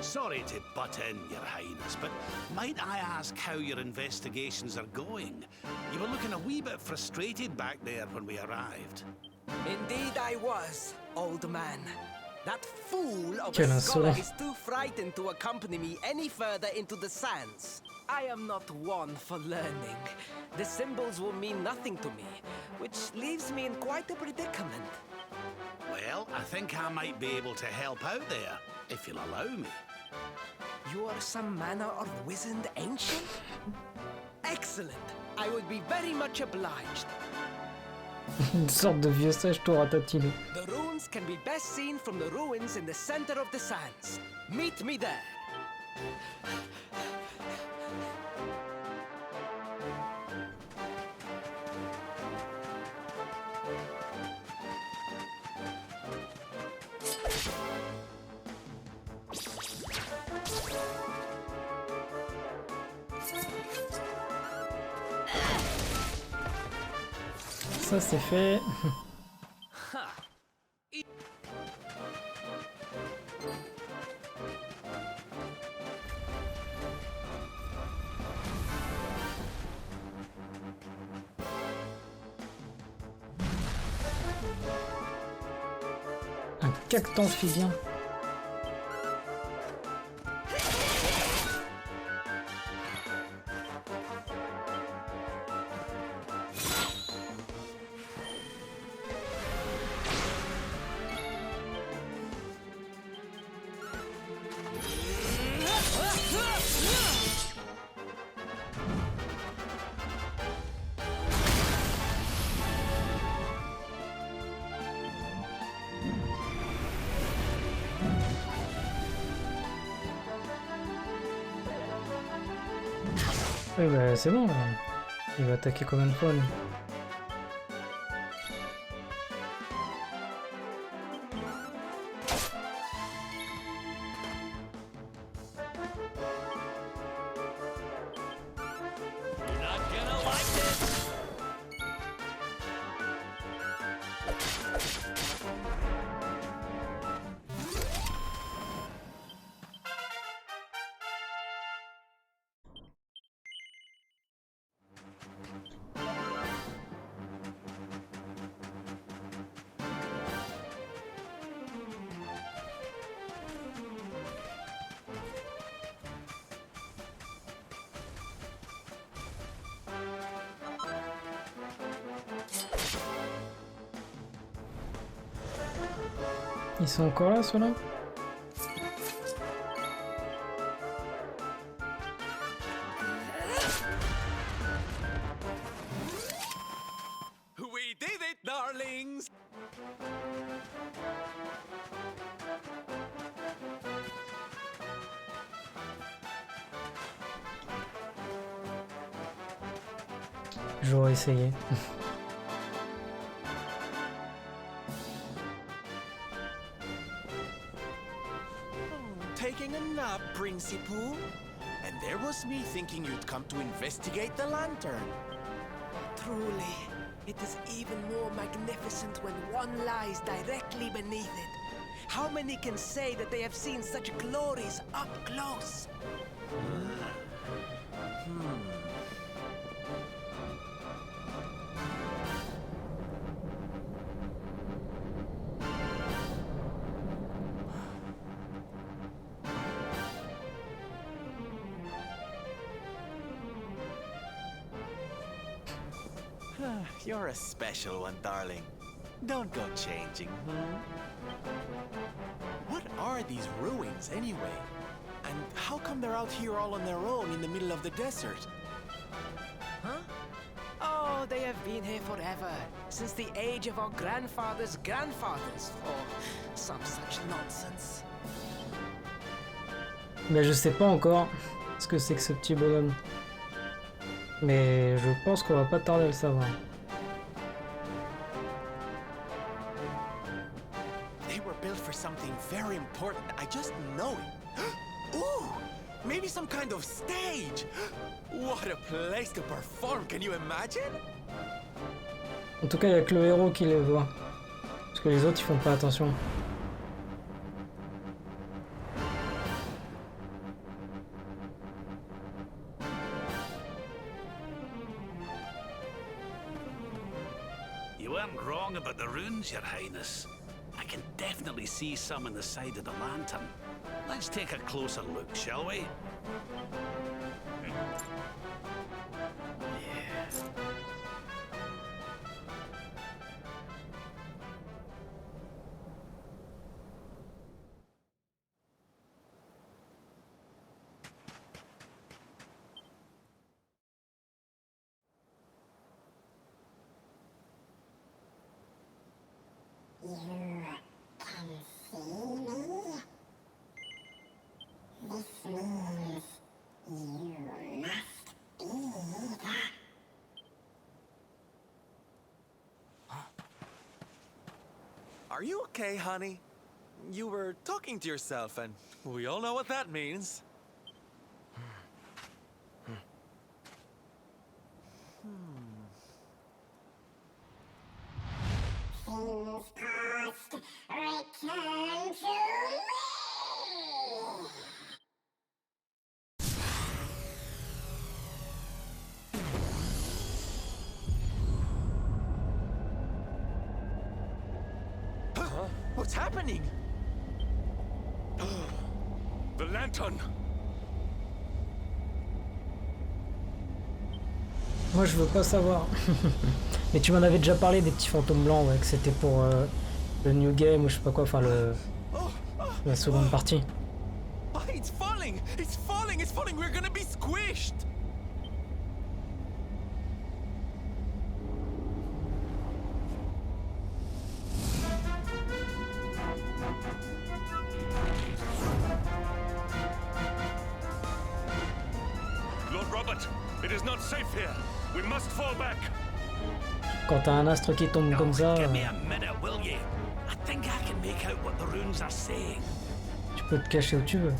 Sorry to butt in, Your Highness, but might I ask how your investigations are going? You were looking a wee bit frustrated back there when we arrived. Indeed I was, old man. That fool of Quel a scholar insolent. is too frightened to accompany me any further into the sands. I am not one for learning. The symbols will mean nothing to me, which leaves me in quite a predicament. Well, I think I might be able to help out there, if you'll allow me. You are some manner of wizened ancient? Excellent. I would be very much obliged. Une sorte de vieux sage tout ratatiné. The runes can be best seen from the ruins in the center of the sands. Meet me there. Ça c'est fait. Un cacte amphibien. Oui bah c'est bon là. Il va attaquer combien de fois lui? Ils sont encore là ceux-là? We did it, darlings! J'aurais essayé. Taking a nap, Princey Pooh? And there was me thinking you'd come to investigate the lantern. Truly, it is even more magnificent when one lies directly beneath it. How many can say that they have seen such glories up close? You're a special one, darling. Don't go changing, What are these ruins, anyway? And how come they're out here all on their own in the middle of the desert? Huh? Oh, they have been here forever, since the age of our grandfathers' grandfathers, or some such nonsense. Mais je sais pas encore ce que c'est que ce petit bonhomme. Mais je pense qu'on va pas tarder à le savoir. They were built for something very important. I just know it. Ooh! Maybe some kind of stage! What a place to perform, can you imagine? En tout cas, il y a que le héros qui les voit. Parce que les autres, ils font pas attention. You weren't wrong about the runes, Your Highness. I can definitely see some on the side of the lantern. Let's take a closer look, shall we? You can see me? This means you must be the... Are you okay, honey? You were talking to yourself, and we all know what that means. Things past, return to me! Huh? What's happening? The lantern! Moi, je veux pas savoir. Mais tu m'en avais déjà parlé des petits fantômes blancs, ouais, que c'était pour le New Game ou je sais pas quoi, enfin la seconde partie. Oh, it's falling! It's falling! It's falling! We're gonna be squished! Lord Robert, it is not safe here. We must fall back. Quand t'as un astre qui tombe comme ça, Give me a minute, will you? I think I can make out what the runes are saying. tu peux te cacher où tu veux.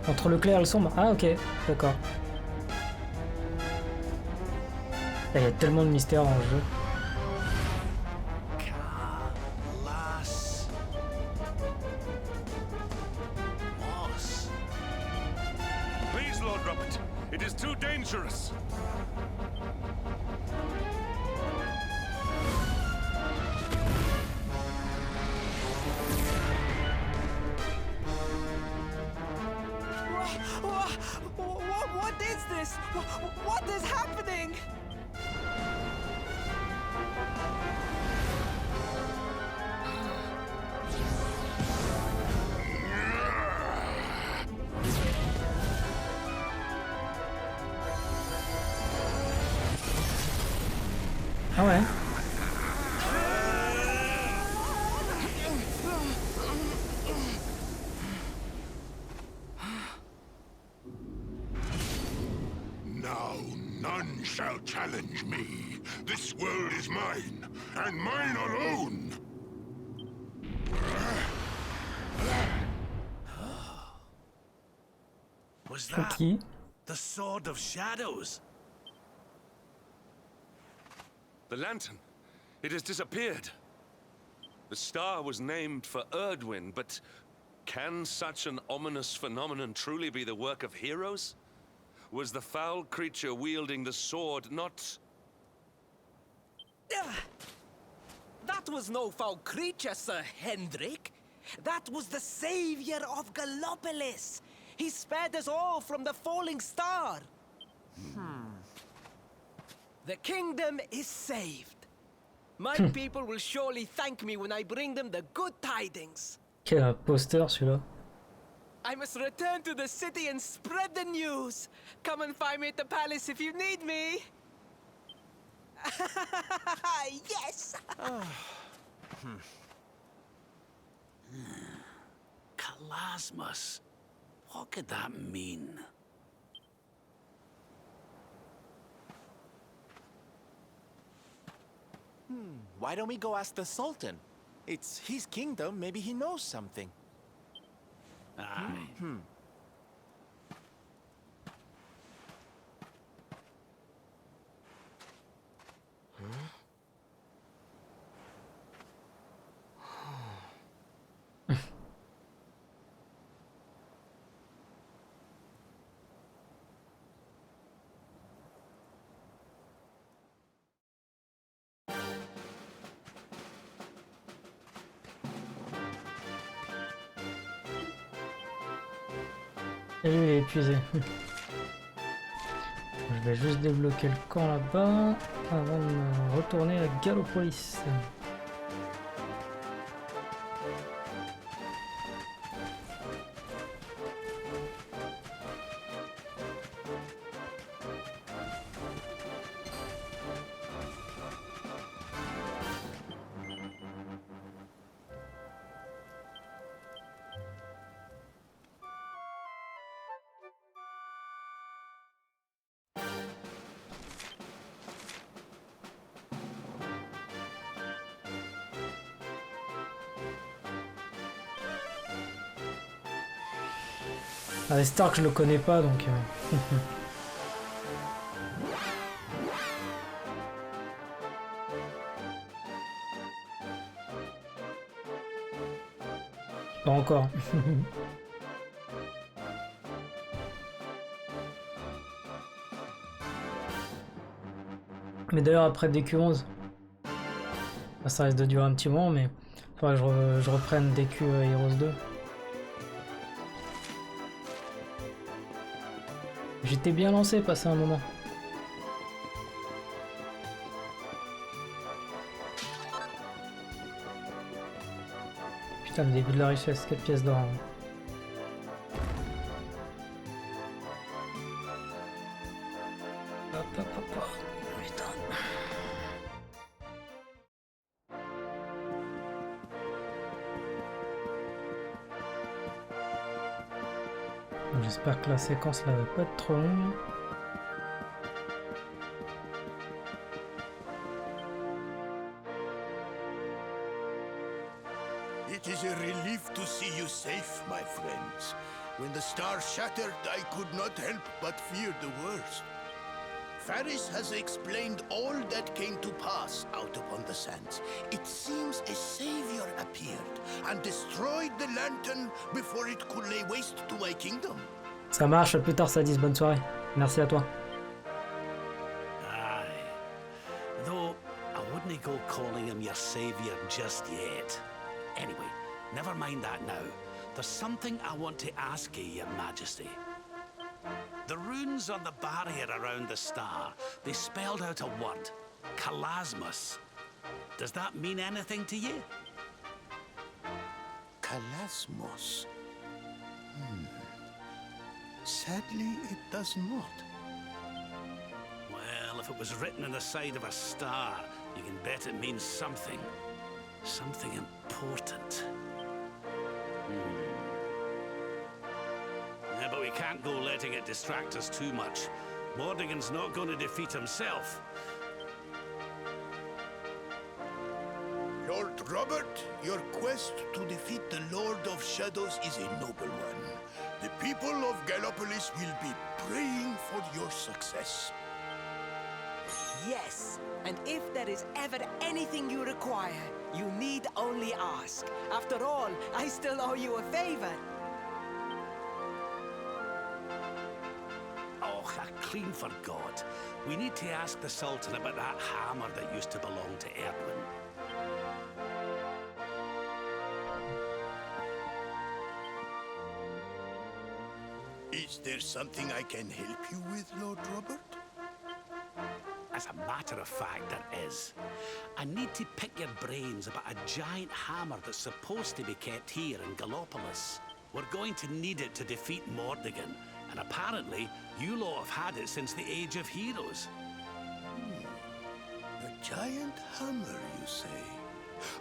Entre le clair et le sombre. Ah ok, d'accord. Il y a tellement de mystères dans le jeu. Please, Lord Robert, it is too dangerous. What is this? What is happening? Ah ouais. Now mine, and mine alone. Was that Qui? the Sword of Shadows? The lantern. It has disappeared. The star was named for Erdwin, but can such an ominous phenomenon truly be the work of heroes? Was the foul creature wielding the sword not... That was no foul creature, Sir Hendrik. That was the savior of Gallopolis. He spared us all from the falling star. The kingdom is saved. My people will surely thank me when I bring them the good tidings. Quel imposteur celui-là. I must return to the city and spread the news. Come and find me at the palace if you need me. Yes! Kalasmus. What could that mean? Why don't we go ask the Sultan? It's his kingdom, maybe he knows something. Aye. Et lui il est épuisé. Je vais juste débloquer le camp là-bas avant de me retourner à Gallopolis. Ah, Stark, je le connais pas donc. Pas encore. Mais d'ailleurs, après DQ11, ça risque de durer un petit moment, mais il faudra que je reprenne DQ Heroes 2. J'étais bien lancé, passé un moment. Putain, le début de la richesse, 4 pièces d'or. Hop, hop, hop, hop. Putain. J'espère que la séquence là va pas être trop longue. It is a relief to see you safe, my friends. When the star shattered, I could not help but fear the worst. Faris has explained all that came to pass out upon the sands. It seems a savior appeared and destroyed the lantern before it could lay waste to my kingdom. Ça marche, à plus tard Sadis, bonne soirée. Merci à toi. Aye. Though, I wouldn't go calling him your savior just yet. Anyway, never mind that now. There's something I want to ask you, Your Majesty. The runes on the barrier around the star, they spelled out a word. Kalasmus. Does that mean anything to you? Kalasmos. Sadly, it does not. Well, if it was written on the side of a star, you can bet it means something. Something important. Yeah, but we can't go letting it distract us too much. Mordigan's not going to defeat himself. Lord Robert, your quest to defeat the Lord of Shadows is a noble one. The people of Gallopolis will be praying for your success. Yes, and if there is ever anything you require, you need only ask. After all, I still owe you a favor. Oh, I clean forgot. We need to ask the Sultan about that hammer that used to belong to Erdwin. Is there something I can help you with, Lord Robert? As a matter of fact, there is. I need to pick your brains about a giant hammer that's supposed to be kept here in Gallopolis. We're going to need it to defeat Mordegon, and apparently, you lot have had it since the Age of Heroes. A giant hammer, you say?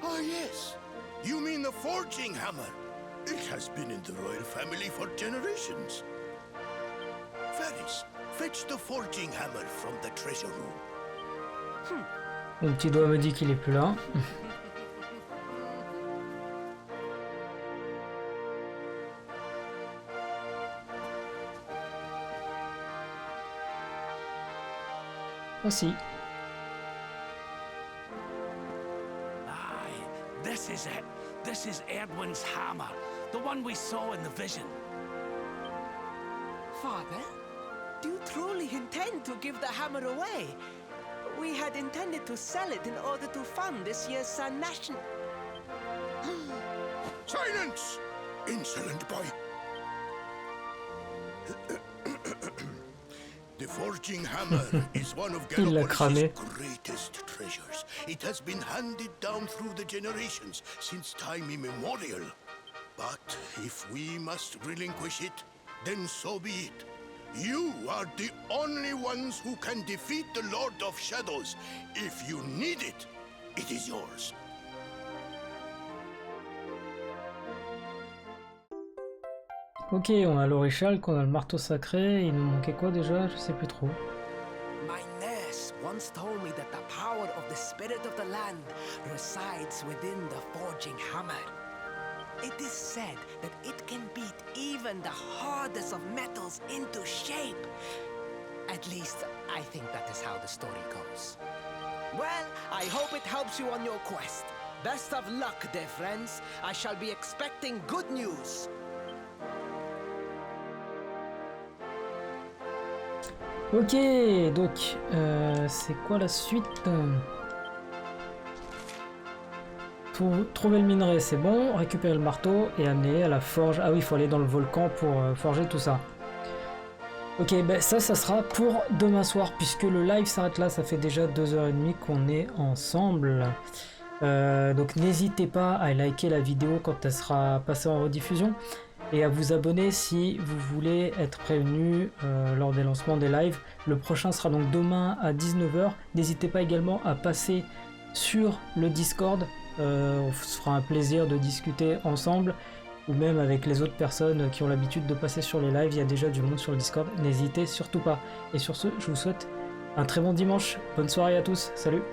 Ah, yes. You mean the forging hammer? It has been in the royal family for generations. Ferris, fetch the forging hammer from the treasure room. Mon petit doigt me dit qu'il est plus là. Oh si. Aye, this is it. This is Erdwin's hammer, the one we saw in the vision. Father, do you truly intend to give the hammer away? We had intended to sell it in order to fund this year's Sun Nation. Silence! Insolent boy! The forging hammer is one of Gallopolis' greatest treasures. It has been handed down through the generations since time immemorial. But if we must relinquish it, then so be it. You are the only ones who can defeat the Lord of Shadows. If you need it, it is yours. Ok, on a l'Oréchal, qu'on a le marteau sacré, il nous manquait quoi déjà? Je sais plus trop. My nurse once told me that the power of the spirit of the land resides within the forging hammer. It is said that it can beat even the hardest of metals into shape. At least, I think that is how the story goes. Well, I hope it helps you on your quest. Best of luck, dear friends. I shall be expecting good news. Ok, donc c'est quoi la suite? Trouver le minerai, c'est bon. Récupérer le marteau et amener à la forge. Ah oui, il faut aller dans le volcan pour forger tout ça. Ok, ben ça sera pour demain soir, puisque le live s'arrête là. Ça fait déjà 2h30 qu'on est ensemble. Donc n'hésitez pas à liker la vidéo quand elle sera passée en rediffusion. Et à vous abonner si vous voulez être prévenu lors des lancements des lives. Le prochain sera donc demain à 19h. N'hésitez pas également à passer sur le Discord. On se fera un plaisir de discuter ensemble. Ou même avec les autres personnes qui ont l'habitude de passer sur les lives. Il y a déjà du monde sur le Discord. N'hésitez surtout pas. Et sur ce, je vous souhaite un très bon dimanche. Bonne soirée à tous. Salut!